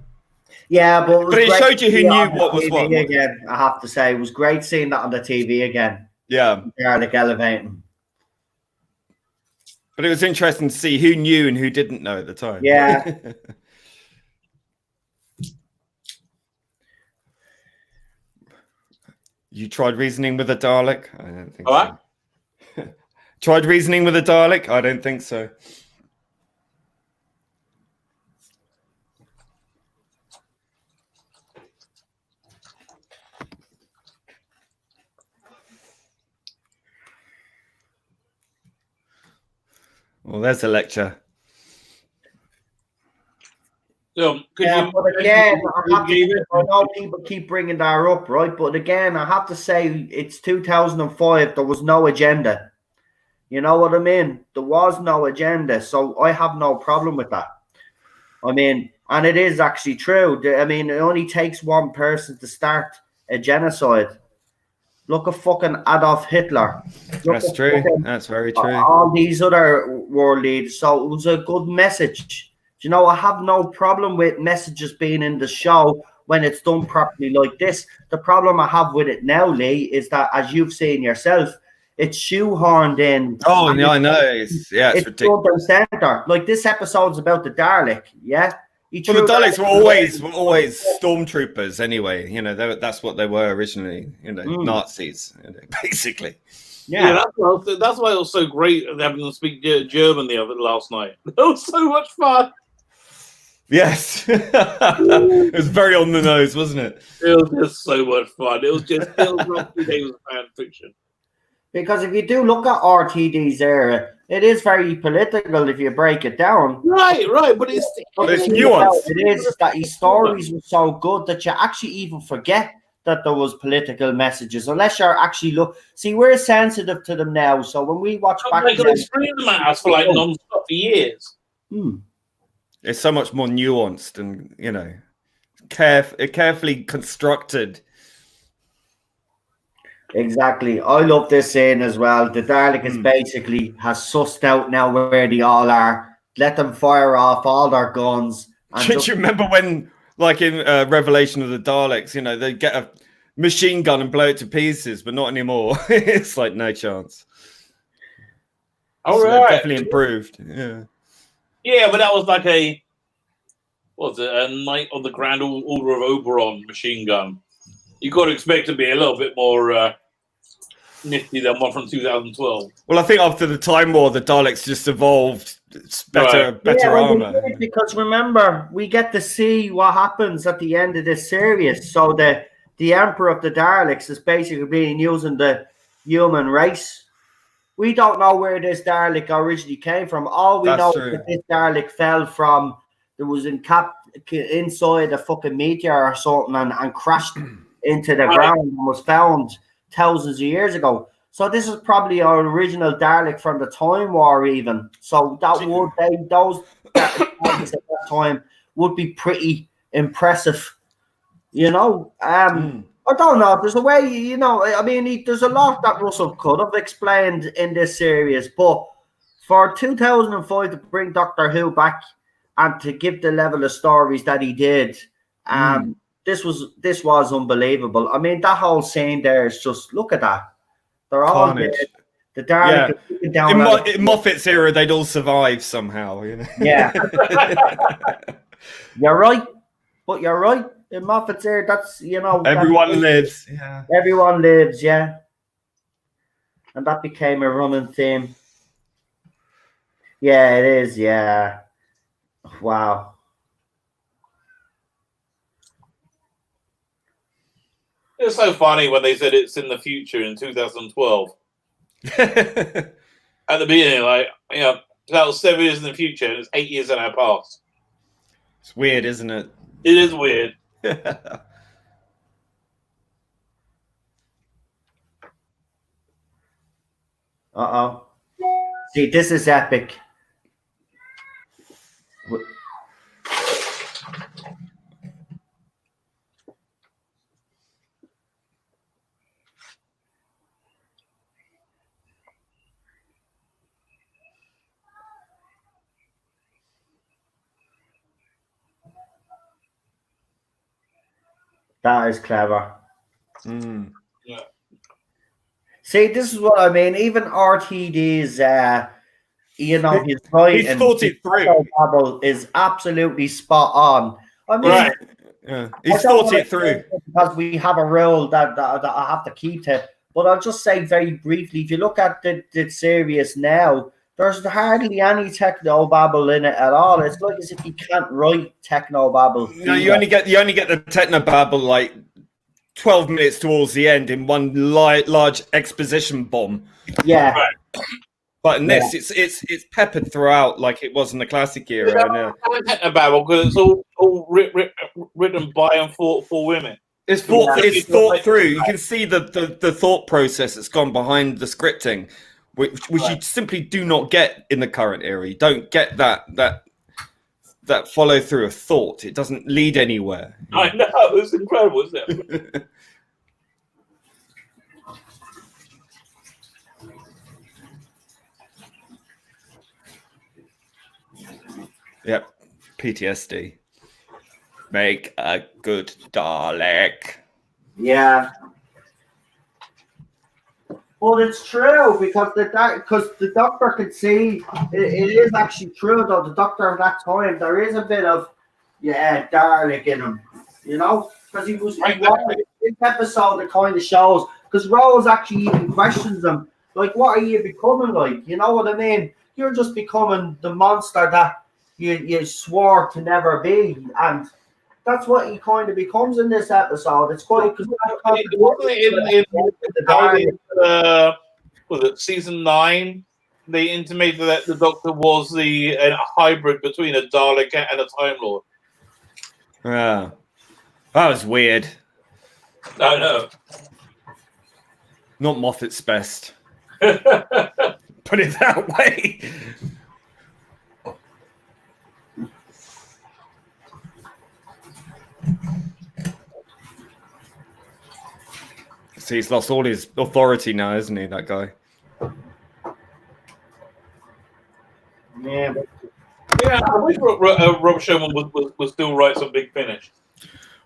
Yeah, but it showed you who knew what was what. Again, I have to say, it was great seeing that on the TV again. Yeah. Dalek elevating. But it was interesting to see who knew and who didn't know at the time. Yeah. You tried reasoning with a Dalek? I don't think What? so. Tried reasoning with a Dalek? I don't think so. Well, there's a lecture. So, Yeah, but again, I know people keep bringing that up, right? But again, I have to say, it's 2005. There was no agenda. You know what I mean? There was no agenda, so I have no problem with that. I mean, and it is actually true. I mean, it only takes one person to start a genocide. Look at fucking Adolf Hitler. That's true. That's very true. All these other world leaders. So it was a good message. You know, I have no problem with messages being in the show when it's done properly like this. The problem I have with it now, Lee, is that, as you've seen yourself, it's shoehorned in. Oh, no, I know. It's ridiculous. Center. Like, this episode's about the Dalek, yeah? Well, the Daleks were always stormtroopers anyway. You know, that's what they were originally, you know, Nazis, you know, basically. Yeah, that's why it was so great having them speak German last night. It was so much fun. Yes. It was very on the nose, wasn't it? It was just so much fun. It was like 2 days of fan fiction. Because if you do look at RTD's era, it is very political if you break it down. Right. But it's nuanced. It is that his stories were so good that you actually even forget that there was political messages, unless you're actually see, we're sensitive to them now. So when we watch back, they screamed them at us for like non-stop for years. It's so much more nuanced and, you know, carefully constructed. Exactly. I love this scene as well. The Dalek is basically has sussed out now where they all are. Let them fire off all their guns. And Do you remember when, like in Revelation of the Daleks, they get a machine gun and blow it to pieces, but not anymore. It's like no chance. All So right. they've definitely improved. Yeah. Yeah, but that was like a Knight of the Grand Order of Oberon machine gun. You got to expect to be a little bit more nifty than one from 2012. Well, I think after the Time War, the Daleks just evolved. It's better armor. Because remember, we get to see what happens at the end of this series. So the Emperor of the Daleks is basically being using the human race. We don't know where this Dalek originally came from. All we know is that this Dalek fell from, there was inside a fucking meteor or something and crashed into the ground and was found thousands of years ago. So this is probably our original Dalek from the Time War even. So that those Daleks at that time would be pretty impressive. I don't know. There's a way, I mean, there's a lot that Russell could have explained in this series, but for 2005 to bring Doctor Who back and to give the level of stories that he did, this was unbelievable. I mean, that whole scene there is just, look at that. They're all dead. The Dalek is down. In Moffat's era, they'd all survive somehow. Yeah. You're right. But you're right. In Moffat's era, that's, everyone lives. Yeah. Everyone lives, yeah. And that became a running theme. Yeah, it is, yeah. Wow. It's so funny when they said it's in the future in 2012. At the beginning, that was 7 years in the future, and it's 8 years in our past. It's weird, isn't it? It is weird. Uh-oh. See, this is epic. That is clever. Yeah. See, this is what I mean. Even RTD's, his writing, he's thought it through. Is absolutely spot on. I mean, right. Yeah. He's thought it through. Because we have a rule that I have to keep to. But I'll just say very briefly, if you look at the series now, there's hardly any techno babble in it at all. It's like as if you can't write techno babble. No, you only get the techno babble like 12 minutes towards the end in one large exposition bomb. Yeah. Right. But in this, it's peppered throughout like it was in the classic era. Techno babble because it's all written by and for women. It's thought through. You can see the thought process that's gone behind the scripting, which you simply do not get in the current era. You don't get that follow through of thought. It doesn't lead anywhere. I know, it's incredible, isn't it? Yep, PTSD. Make a good Dalek. Yeah. Well, it's true because the Doctor could see it is actually true though. The Doctor at that time there is a bit of Dalek in him, because he was this episode that kind of shows because Rose actually even questions him like, "What are you becoming like?" You know what I mean? You're just becoming the monster that you swore to never be, and that's what he kind of becomes in this episode. It's quite because was it season 9? They intimated that the Doctor was a hybrid between a Dalek and a Time Lord. Yeah, that was weird. I know. Not Moffat's best. Put it that way. So he's lost all his authority now, isn't he? That guy. Yeah. Yeah, I wish Rob Sherman would still write some Big Finish.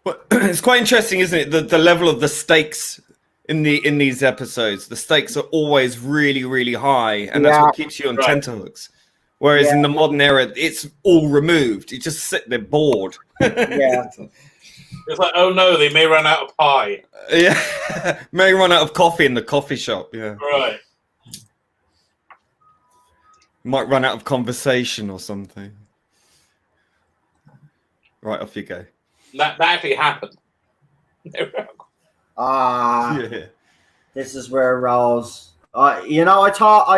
Well, it's quite interesting, isn't it? The level of the stakes in these episodes. The stakes are always really, really high, and that's what keeps you on tenterhooks. Whereas in the modern era, it's all removed. You just sit there bored. Yeah. It's like, oh no, they may run out of pie. Yeah, may run out of coffee in the coffee shop. Yeah, Right. might run out of conversation or something. Right, off you go. That actually happened. Yeah. This is where Rose. I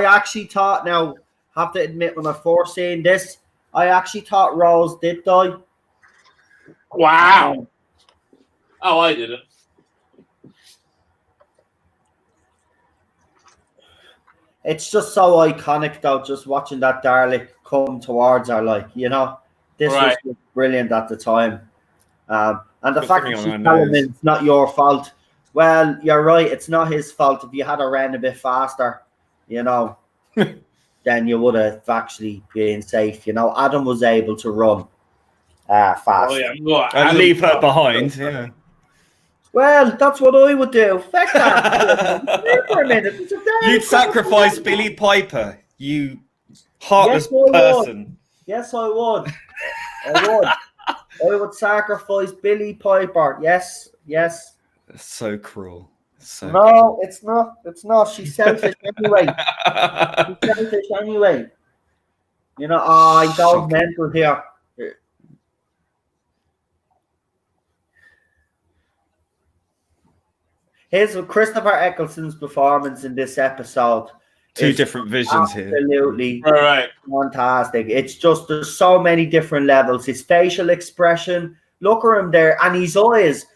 actually thought. Now, have to admit, when I first seen this, I actually thought Rose did die. Wow. Oh, I didn't. It's just so iconic, though. Just watching that Dalek come towards her, this was just brilliant at the time. And the fact that she's telling him it's not your fault. Well, you're right. It's not his fault. If you had ran a bit faster, then you would have actually been safe. Adam was able to run fast. Oh, yeah. And leave her behind. Yeah. Well, that's what I would do. Fuck that. Wait for a minute. You'd sacrifice Billy Piper, you heartless person. Yes, I would. I would sacrifice Billy Piper. Yes. That's so cruel. No, it's not. It's not. She's selfish anyway. I go mental here. Here's Christopher Eccleston's performance in this episode. Two different visions here. Absolutely right. Fantastic. It's just there's so many different levels. His facial expression, look at him there, and his eyes.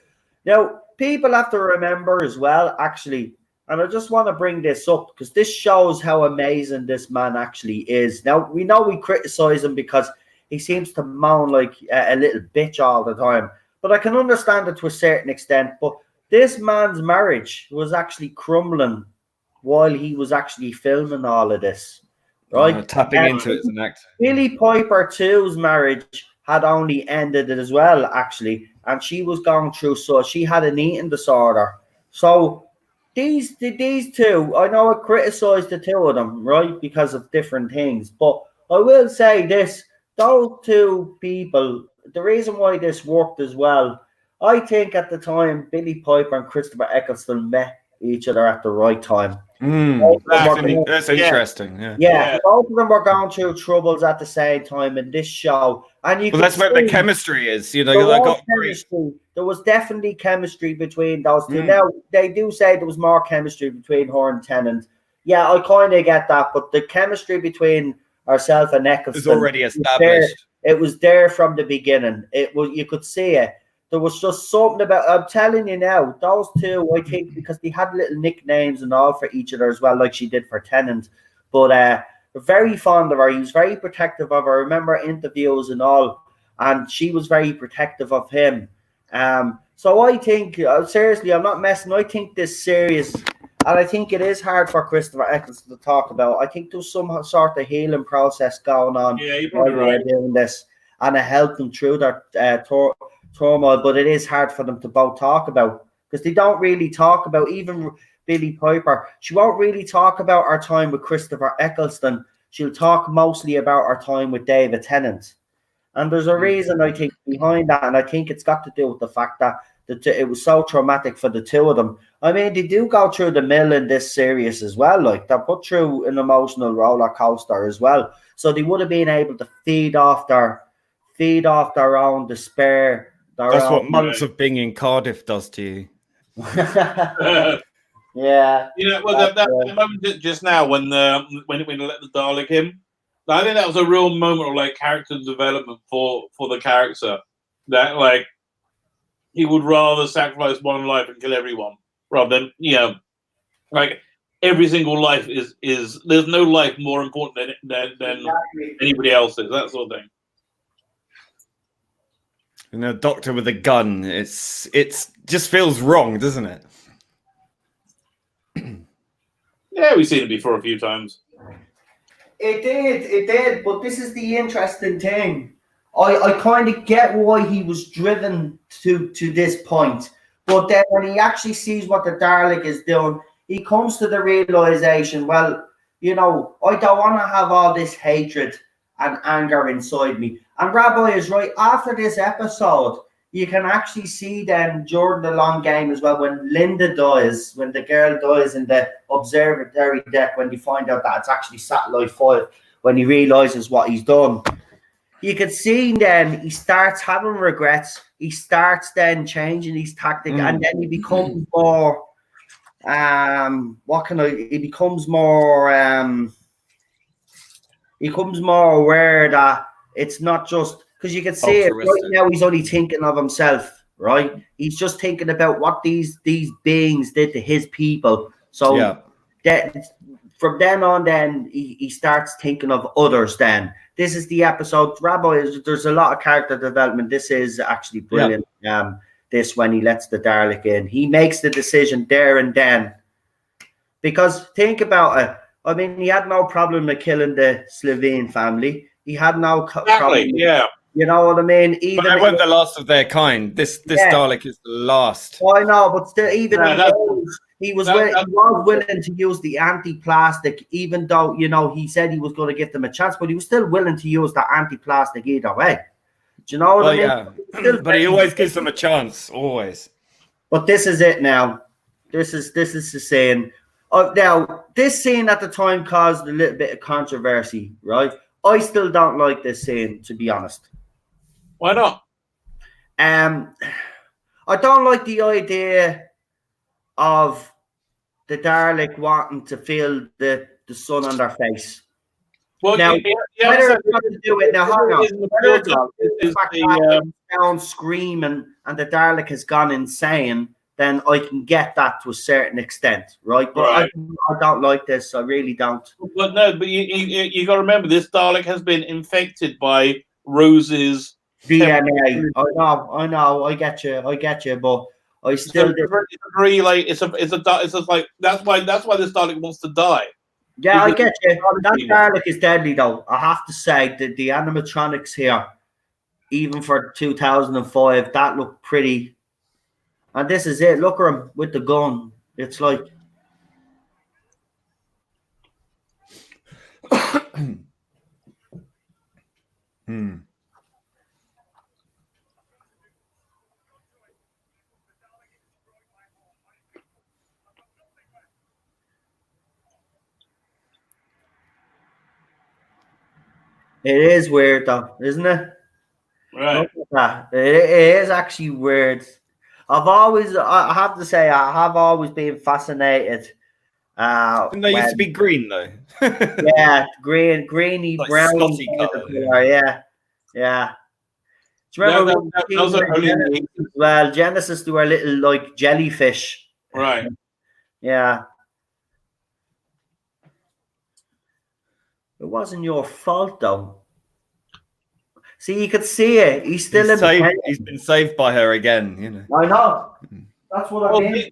Now, people have to remember as well, actually, and I just want to bring this up because this shows how amazing this man actually is. Now, we know we criticize him because he seems to moan like a little bitch all the time, but I can understand it to a certain extent. But this man's marriage was actually crumbling while he was actually filming all of this, right? Tapping into it as an actor. Billy Piper 2's marriage had only ended it as well, actually, and she was going through, so she had an eating disorder. So these two, I know I criticized the two of them, right, because of different things, but I will say this, those two people, the reason why this worked as well, I think at the time, Billy Piper and Christopher Eccleston met each other at the right time. That's interesting. Yeah, both of them were going through troubles at the same time in this show. And that's where the chemistry is. There was definitely chemistry between those two. Now, they do say there was more chemistry between her and Tennant. Yeah, I kind of get that, but the chemistry between herself and Eccleston is already established. It was there from the beginning. You could see it. There was just something about, I'm telling you now, those two, I think, because they had little nicknames and all for each other as well, like she did for Tennant. But very fond of her. He was very protective of her. I remember interviews and all, and she was very protective of him. So I think, seriously, I'm not messing. I think this series, and I think it is hard for Christopher Eccleston to talk about. I think there's some sort of healing process going on. Yeah, you're probably right. Doing this, and it helped them through their turmoil, but it is hard for them to both talk about because they don't really talk about, even Billy Piper, she won't really talk about her time with Christopher Eccleston. She'll talk mostly about her time with David Tennant, and there's a reason I think behind that, and I think it's got to do with the fact that it was so traumatic for the two of them. I mean, they do go through the mill in this series as well, like they're put through an emotional roller coaster as well, so they would have been able to feed off their own despair. That's what months of being in Cardiff does to you. Yeah. That moment just now when they let the Dalek in, I think that was a real moment of character development for the character. That he would rather sacrifice one life and kill everyone rather than every single life is there's no life more important than anybody else's, that sort of thing. Doctor with a gun. It's just feels wrong, doesn't it? Yeah, we've seen it before a few times. It did. But this is the interesting thing. I kind of get why he was driven to this point. But then when he actually sees what the Dalek is doing, he comes to the realization, well, you know, I don't want to have all this hatred and anger inside me. And Rabbi is right. After this episode, you can actually see then during the long game as well, when Linda dies, when the girl dies in the observatory deck, when you find out that it's actually Satellite 5, when he realizes what he's done. You can see then he starts having regrets. He starts then changing his tactic, and then he becomes more. He becomes more. He becomes more aware that it's not just because you can see it right now. He's only thinking of himself, right? He's just thinking about what these beings did to his people. So that from then on, then he starts thinking of others. Then this is the episode. There's a lot of character development. This is actually brilliant. This when he lets the Dalek in, he makes the decision there and then. Because think about it. I mean, he had no problem with killing the Slovene family. He had no problem. Yeah. You know what I mean? Even they weren't the last of their kind. This Dalek is the last. I know, but still, even he was willing to use the anti-plastic, even though, you know, he said he was going to give them a chance, but he was still willing to use the anti-plastic either way. Do you know what I mean? Yeah. But he always gives them a chance, always. But this is it now. This is the scene. Now, this scene at the time caused a little bit of controversy, right? I still don't like this scene, to be honest. Why not? I don't like the idea of the Dalek wanting to feel the sun on their face. Well, now, whether it's got to do it now, hang on. Down screaming and the Dalek has gone insane, then I can get that to a certain extent, right? But I don't like this. I really don't. But no, but you got to remember, this Dalek has been infected by Rose's DNA. I know. I get you. But I still agree. Like it's just like that's why this Dalek wants to die. Yeah, I get you. That Dalek is deadly, though. I have to say that the animatronics here, even for 2005, that looked pretty. And this is it. Look at him with the gun. It's like. It is weird, though, isn't it? Right. It is actually weird. I have to say, I have always been fascinated. They used to be green, though. Yeah, greeny, like brown. Yeah. Do you remember well, Genesis, they were little like jellyfish. Right. Yeah. It wasn't your fault, though. See, you could see it. He's still he's been saved by her again, you know. I know. That's what I mean.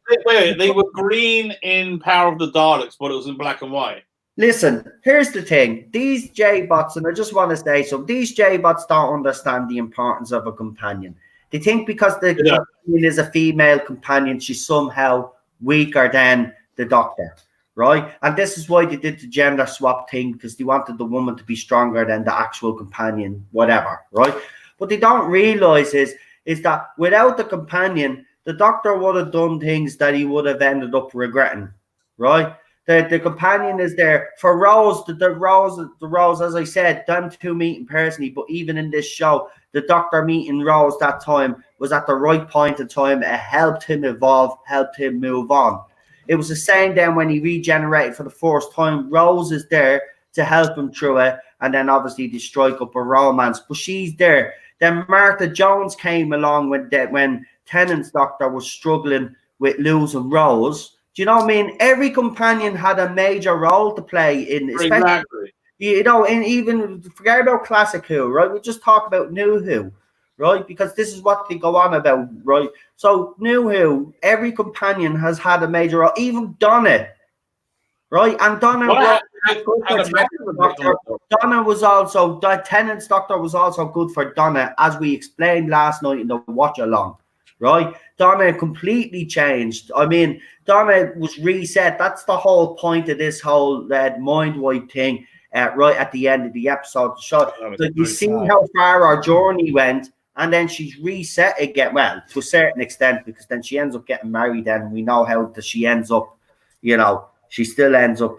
They were green in Power of the Daleks, but it was in black and white. Listen, here's the thing. These J-bots, and I just want to say something, these J-bots don't understand the importance of a companion. They think because the companion is a female companion, she's somehow weaker than the Doctor. Right, and this is why they did the gender swap thing, because they wanted the woman to be stronger than the actual companion, whatever. Right, what they don't realize is that without the companion, the Doctor would have done things that he would have ended up regretting. Right, the companion is there for Rose. The Rose, as I said, them two meeting personally, but even in this show, the Doctor meeting Rose that time was at the right point in time. It helped him evolve, helped him move on. It was the same then when he regenerated for the first time. Rose is there to help him through it. And then obviously they strike up a romance. But she's there. Then Martha Jones came along when Tennant's Doctor was struggling with losing Rose. Do you know what I mean? Every companion had a major role to play in. Exactly. You know, and even forget about Classic Who, right? We just talk about New Who. Right, because this is what they go on about, right? So, New Who, every companion has had a major role, even Donna, right? And Donna, Donna was also Tennant's doctor was also good for Donna, as we explained last night in the watch along, right? Donna completely changed. I mean, Donna was reset. That's the whole point of this whole mind wipe thing. Right at the end of the episode, so you see how far our journey went, and then she's reset again. Well, to a certain extent, because then she ends up getting married. Then we know how she ends up. You know, she still ends up.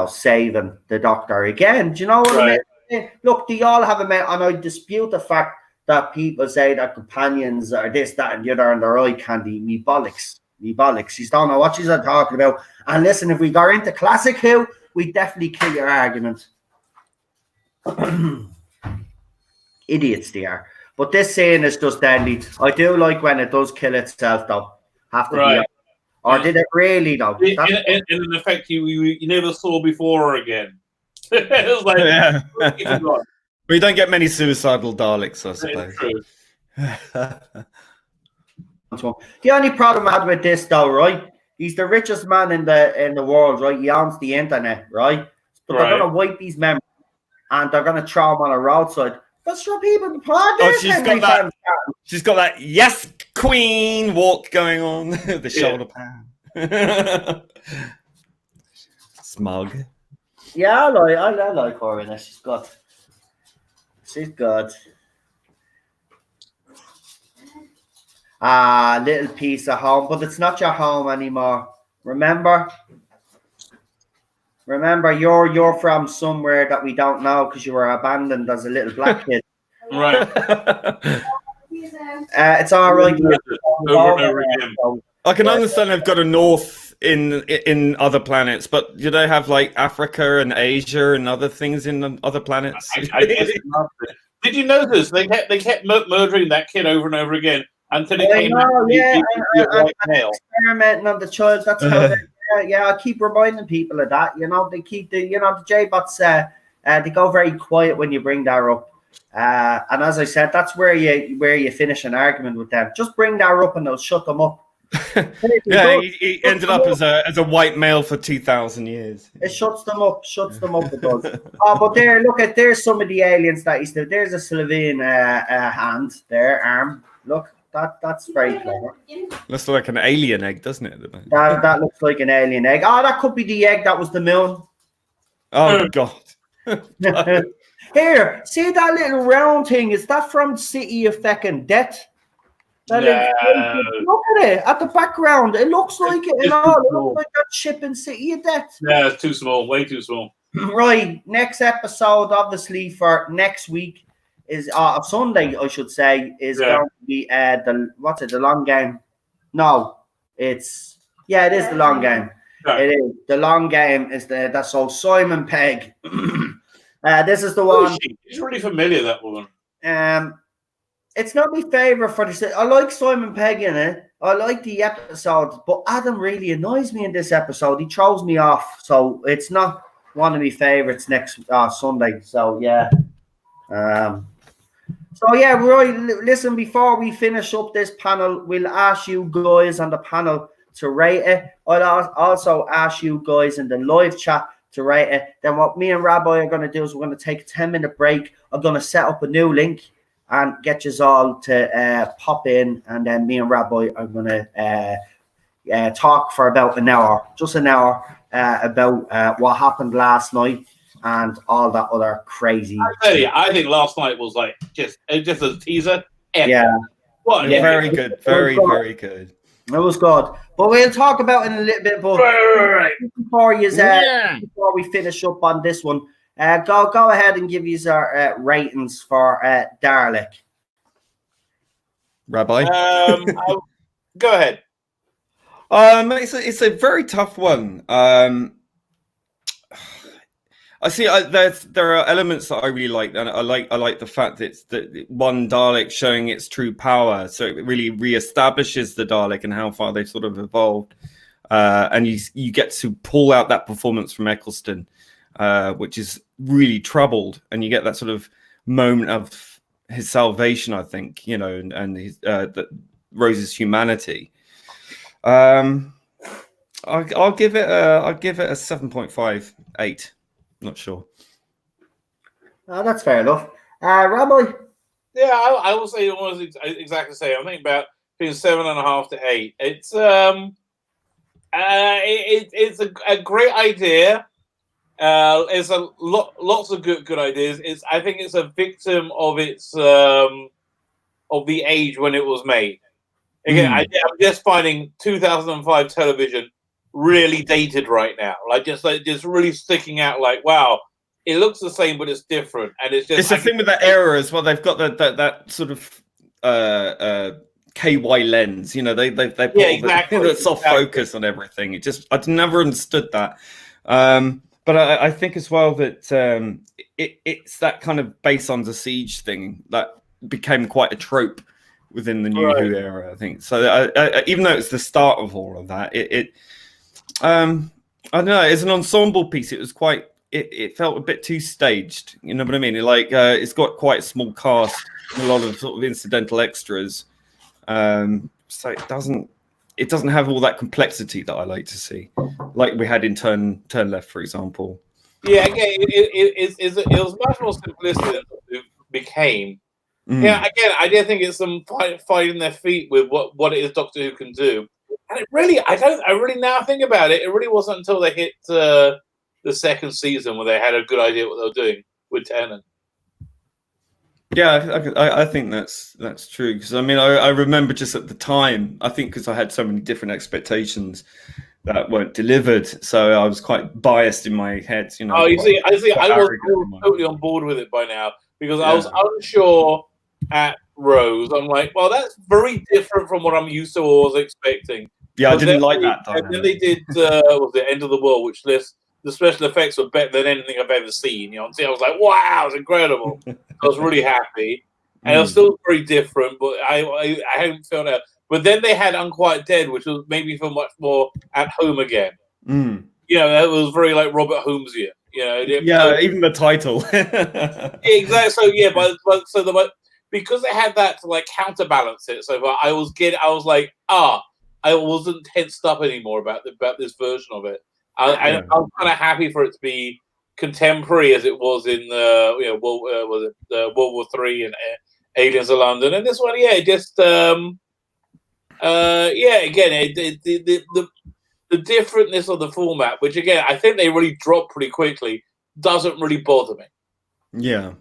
Saving the doctor again. Do you know what I mean? Look, they all have a mate, and I dispute the fact that people say that companions are this, that, and the other, and their eye candy. Me bollocks. You don't know what she's talking about. And listen, if we go into classic Who, we definitely kill your argument. Idiots they are. But this scene is just deadly. I do like when it does kill itself, though. Have to be. Or did it really, though? In an effect you never saw before or again. It was like, we don't get many suicidal Daleks, I suppose. True. The only problem I had with this, though, right? He's the richest man in the world, right? He owns the internet, right? But they're going to wipe these memories and they're going to throw him on a roadside. Let's show people the pod. She's got that yes, queen walk going on. The shoulder pan. Smug. Yeah, I like her in it. She's good. Little piece of home, but it's not your home anymore. Remember, you're from somewhere that we don't know because you were abandoned as a little black kid. Right. It's all right. I can understand they've got a north in other planets, but do they have like Africa and Asia and other things in other planets? I guess did you notice they kept murdering that kid over and over again until it came out? Experimenting on the child. That's how. I keep reminding people of that. They keep the J-bots. They go very quiet when you bring that up. And as I said, that's where you finish an argument with them. Just bring that up and they'll shut them up. He ended up as a white male for 2,000 years. It shuts them up. It does. But there's some of the aliens that he's there. There's a Slovene hand there, arm. Look, that's very clever. Looks like an alien egg, doesn't it? That looks like an alien egg. Oh, that could be the egg that was the moon. Oh God. Here, see that little round thing? Is that from City of Feckin' Death? Look at it at the background. It looks like it. It looks like that ship in City of Death. Yeah, it's too small. Way too small. Right. Next episode, obviously, for next week is Sunday, I should say, is going to be the long game. No, it is the long game. Right. It is the long game. That's so Simon Pegg. This is the one. She's really familiar, that woman. It's not my favorite for this. I like Simon Pegg in it. I like the episode, but Adam really annoys me in this episode. He throws me off, so it's not one of my favorites next Sunday. So yeah. Roy, listen, before we finish up this panel, we'll ask you guys on the panel to rate it. I'll also ask you guys in the live chat to rate it. Then what me and Rabbi are going to do is we're going to take a 10-minute break. I'm going to set up a new link and get you all to pop in, and then me and Rabbi are going to talk for about an hour, about what happened last night and all that other crazy. I think last night was like just a teaser. Yeah. Very good. Very good. It was good. But we'll talk about it in a little bit. But before we finish up on this one, go ahead and give us our ratings for Dalek. Rabbi? Go ahead. It's a very tough one. I see. There are elements that I really like, and I like the fact that it's the one Dalek showing its true power. So it really reestablishes the Dalek and how far they've sort of evolved. And you get to pull out that performance from Eccleston, which is really troubled, and you get that sort of moment of his salvation, I think, and his Rose's humanity. I'll give it a 7.58. Not sure. That's fair enough. Rabbi? Yeah, I will say almost exactly the same. I'm thinking about between 7.5 to 8. It's it's a great idea. It's lots of good ideas. I think it's a victim of its of the age when it was made. Again, I'm just finding 2005 television really dated right now. Just really sticking out. Like, wow, it looks the same, but it's different, and it's just. It's a thing with that era as well. They've got that sort of KY lens. You know, they put the soft focus on everything. I'd never understood that. But I think as well that it's that kind of base on the siege thing that became quite a trope within the New Who era, I think. So even though it's the start of all of that, I don't know, as an ensemble piece, it was quite, it felt a bit too staged. You know what I mean? It's got quite a small cast, and a lot of sort of incidental extras. So it doesn't have all that complexity that I like to see, like we had in Turn Left, for example. Yeah, again, it was much more simplistic than it became. Yeah, again, I do think it's them fighting their feet with what it is Doctor Who can do, and I really now think about it, it really wasn't until they hit the second season where they had a good idea what they were doing with Tennant. Yeah, I think that's true, because I mean I remember just at the time, I think because I had so many different expectations that weren't delivered, so I was quite biased in my head. You know. Oh, I was totally on board with it by now, because I was unsure at Rose. I'm like, well, that's very different from what I'm used to or was expecting. Yeah, I didn't like that. And then they did was the End of the World, which the special effects were better than anything I've ever seen. You know, I was like, wow, it's incredible. I was really happy, and it was still very different, but I hadn't felt out. But then they had Unquiet Dead, which was maybe feel much more at home again. You know, that was very like Robert Holmesian. You know, even the title. Exactly. So because they had that to like counterbalance it. So I was like, I wasn't tensed up anymore about this version of it. I was kind of happy for it to be contemporary as it was in World War III and Aliens of London, and this one, it just again, the differentness of the format, which again I think they really dropped pretty quickly, doesn't really bother me. Yeah.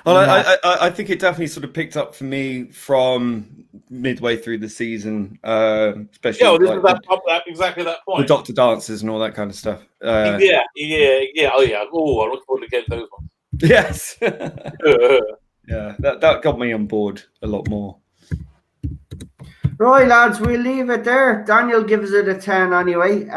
Well, I think it definitely sort of picked up for me from midway through the season, especially exactly that point. The Doctor dances and all that kind of stuff. Oh yeah. Oh, I'm looking forward to getting those ones. Yes. Yeah, that got me on board a lot more. Right, lads, we'll leave it there. Daniel gives it a 10 anyway.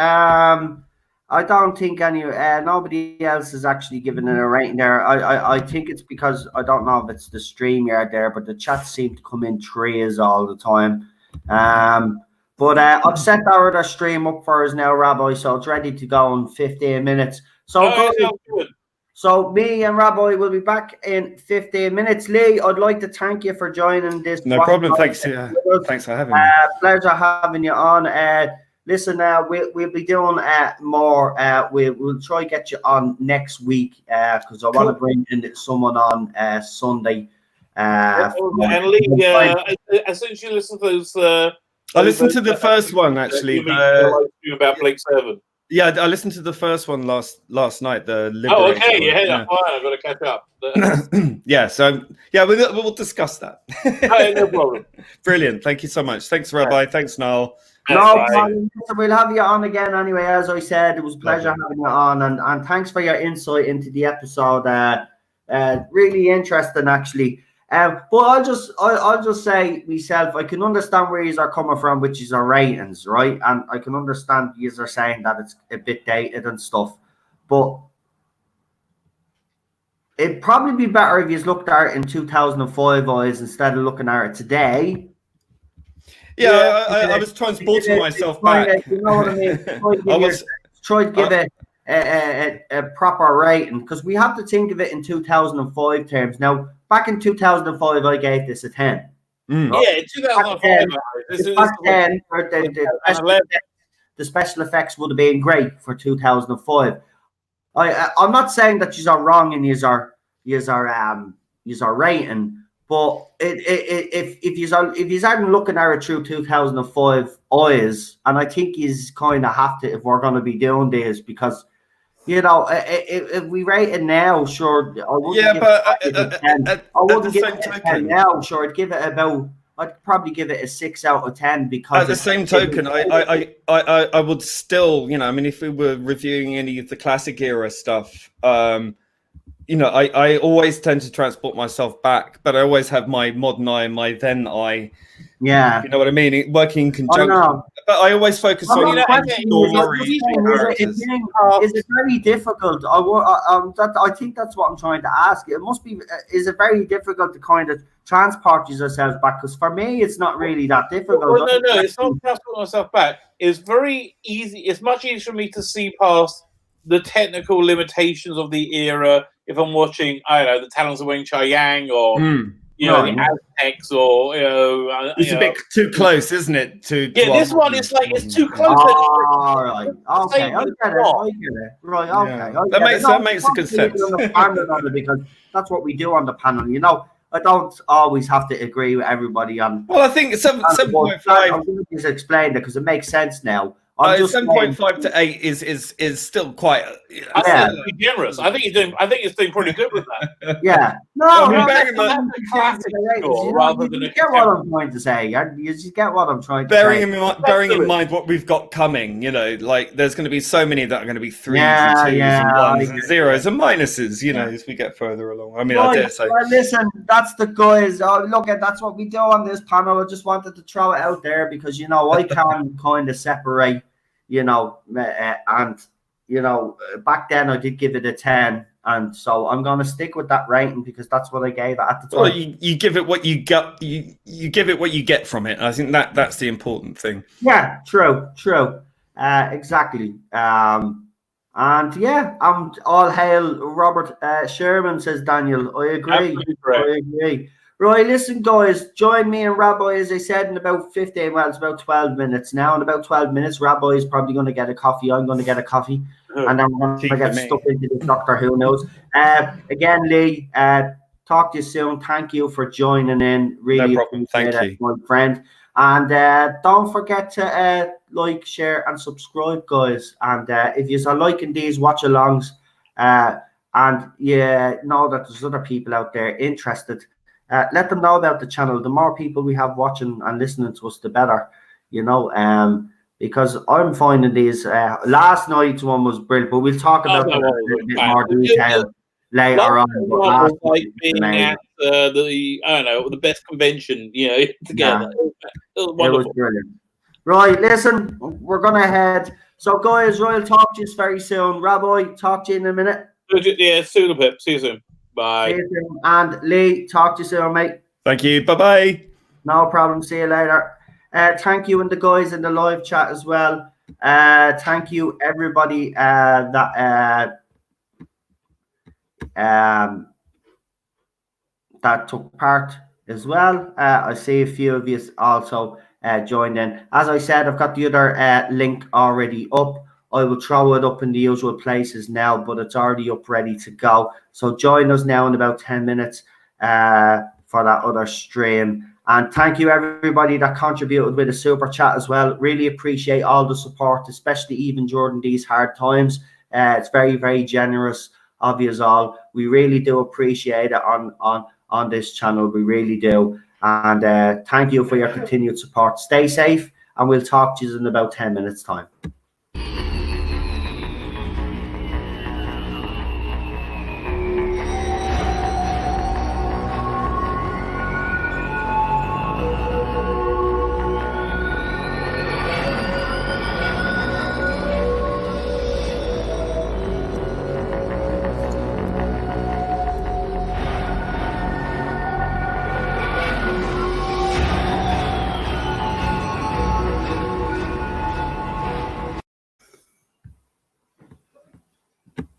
I don't think nobody else has actually given it a rating there. I think it's because I don't know if it's the StreamYard there, but the chats seem to come in threes all the time. But I've set our other stream up for us now, Rabbi, so it's ready to go in 15 minutes. So me and Rabbi will be back in 15 minutes. Lee, I'd like to thank you for joining this. No problem. Thanks for having me. Pleasure having you on. Listen, we'll be doing more. We'll try to get you on next week because I want to bring in someone on Sunday. And Lee, as soon as you listen to those, I listened to the first one actually. About Blake Seven. Yeah, I listened to the first one last night. The Liberator. Oh, okay. Yeah, fine. I've got to catch up. Yeah, so we'll discuss that. No problem. Brilliant. Thank you so much. Thanks, Rabbi. Thanks, Noel. No problem. We'll have you on again anyway. As I said, it was a pleasure having you on, and thanks for your insight into the episode. Really interesting, actually. But I'll just say myself, I can understand where you are coming from, which is our ratings, right? And I can understand you are saying that it's a bit dated and stuff, but it'd probably be better if you looked at it in 2005 eyes instead of looking at it today. Yeah, I was transporting myself back. You know what I mean? Try to give it a proper rating, because we have to think of it in 2005 terms. Now, back in 2005, I gave this a 10. Yeah, in 2005, the special effects would have been great for 2005. I'm not saying that you are wrong and you are rating, but if you aren't looking at it through 2005 eyes, and I think he's kind of have to if we're going to be doing this, because you know, if we rate it now, sure, I wouldn't give it a 10. I wouldn't give it a 10 now. Sure, I'd probably give it a 6 out of 10 because at the same token, I would still, you know, I mean, if we were reviewing any of the classic era stuff, you know, I always tend to transport myself back, but I always have my modern eye and my then eye. Yeah, you know what I mean. Working in conjunction, but I always focus on Is it very difficult? I think that's what I'm trying to ask. It must be. Is it very difficult to kind of transport yourselves back? Because for me, it's not really that difficult. Well, no, it's not transporting myself back. It's very easy. It's much easier for me to see past the technical limitations of the era if I'm watching, I don't know, the Talons of Wing Chai Yang or you know, the Aztecs, or it's a bit too close, isn't it? This one is like it's too close. All right, okay, I get it. Right, okay, that makes a good sense. Because that's what we do on the panel. You know, I don't always have to agree with everybody on. Well, I think 7.5. I'm going to just explain it because it makes sense now. 7.5 to 8 is still quite. Generous. I think it's doing pretty good with that. Yeah. Bearing in mind, classic rather than you get what I'm trying to say. You just get what I'm trying to say. Bearing in mind what we've got coming, you know, like there's going to be so many that are going to be 3s and 2s and 1s and 0s and minuses, you know, as we get further along. I mean, I dare say. Well, listen, that's the guys. That's what we do on this panel. I just wanted to throw it out there because, you know, I can kind of separate. You know, and you know, back then I did give it a 10, and so I'm going to stick with that rating because that's what I gave it at the time. Well, you give it what you get. You give it what you get from it. I think that's the important thing. Yeah, true, exactly. And yeah, I'm all hail Robert Sherman, says Daniel. I agree. I agree. Right, listen, guys, join me and Rabbi, as I said, in about 15, well, it's about 12 minutes now. In about 12 minutes, Rabbi is probably going to get a coffee. I'm going to get a coffee. And then we're going to get stuck into the Doctor Who knows. Again, Lee, talk to you soon. Thank you for joining in. Really appreciate it, my friend. And don't forget to like, share, and subscribe, guys. And if you're liking these watch-alongs, and you know that there's other people out there interested, let them know about the channel. The more people we have watching and listening to us, the better, you know. Because I'm finding these. Last night's one was brilliant, but we'll talk about that in a bit more detail later on. Like being at the I don't know, the best convention, you know, together. It was wonderful. It was brilliant. Right, listen, we're gonna head. So, guys, Royal talk to you very soon. Rabbi, talk to you in a minute. Yeah, soon, Pip. See you soon. Bye. And Lee, talk to you soon, mate. Thank you. Bye-bye. No problem. See you later. Thank you, and the guys in the live chat as well. Thank you, everybody that took part as well. I see a few of you also joined in. As I said, I've got the other link already up. I will throw it up in the usual places now, but it's already up ready to go. So join us now in about 10 minutes for that other stream. And thank you, everybody that contributed with a super chat as well. Really appreciate all the support, especially even during these hard times. It's very, very generous of you all. We really do appreciate it on this channel. We really do. And thank you for your continued support. Stay safe, and we'll talk to you in about 10 minutes' time.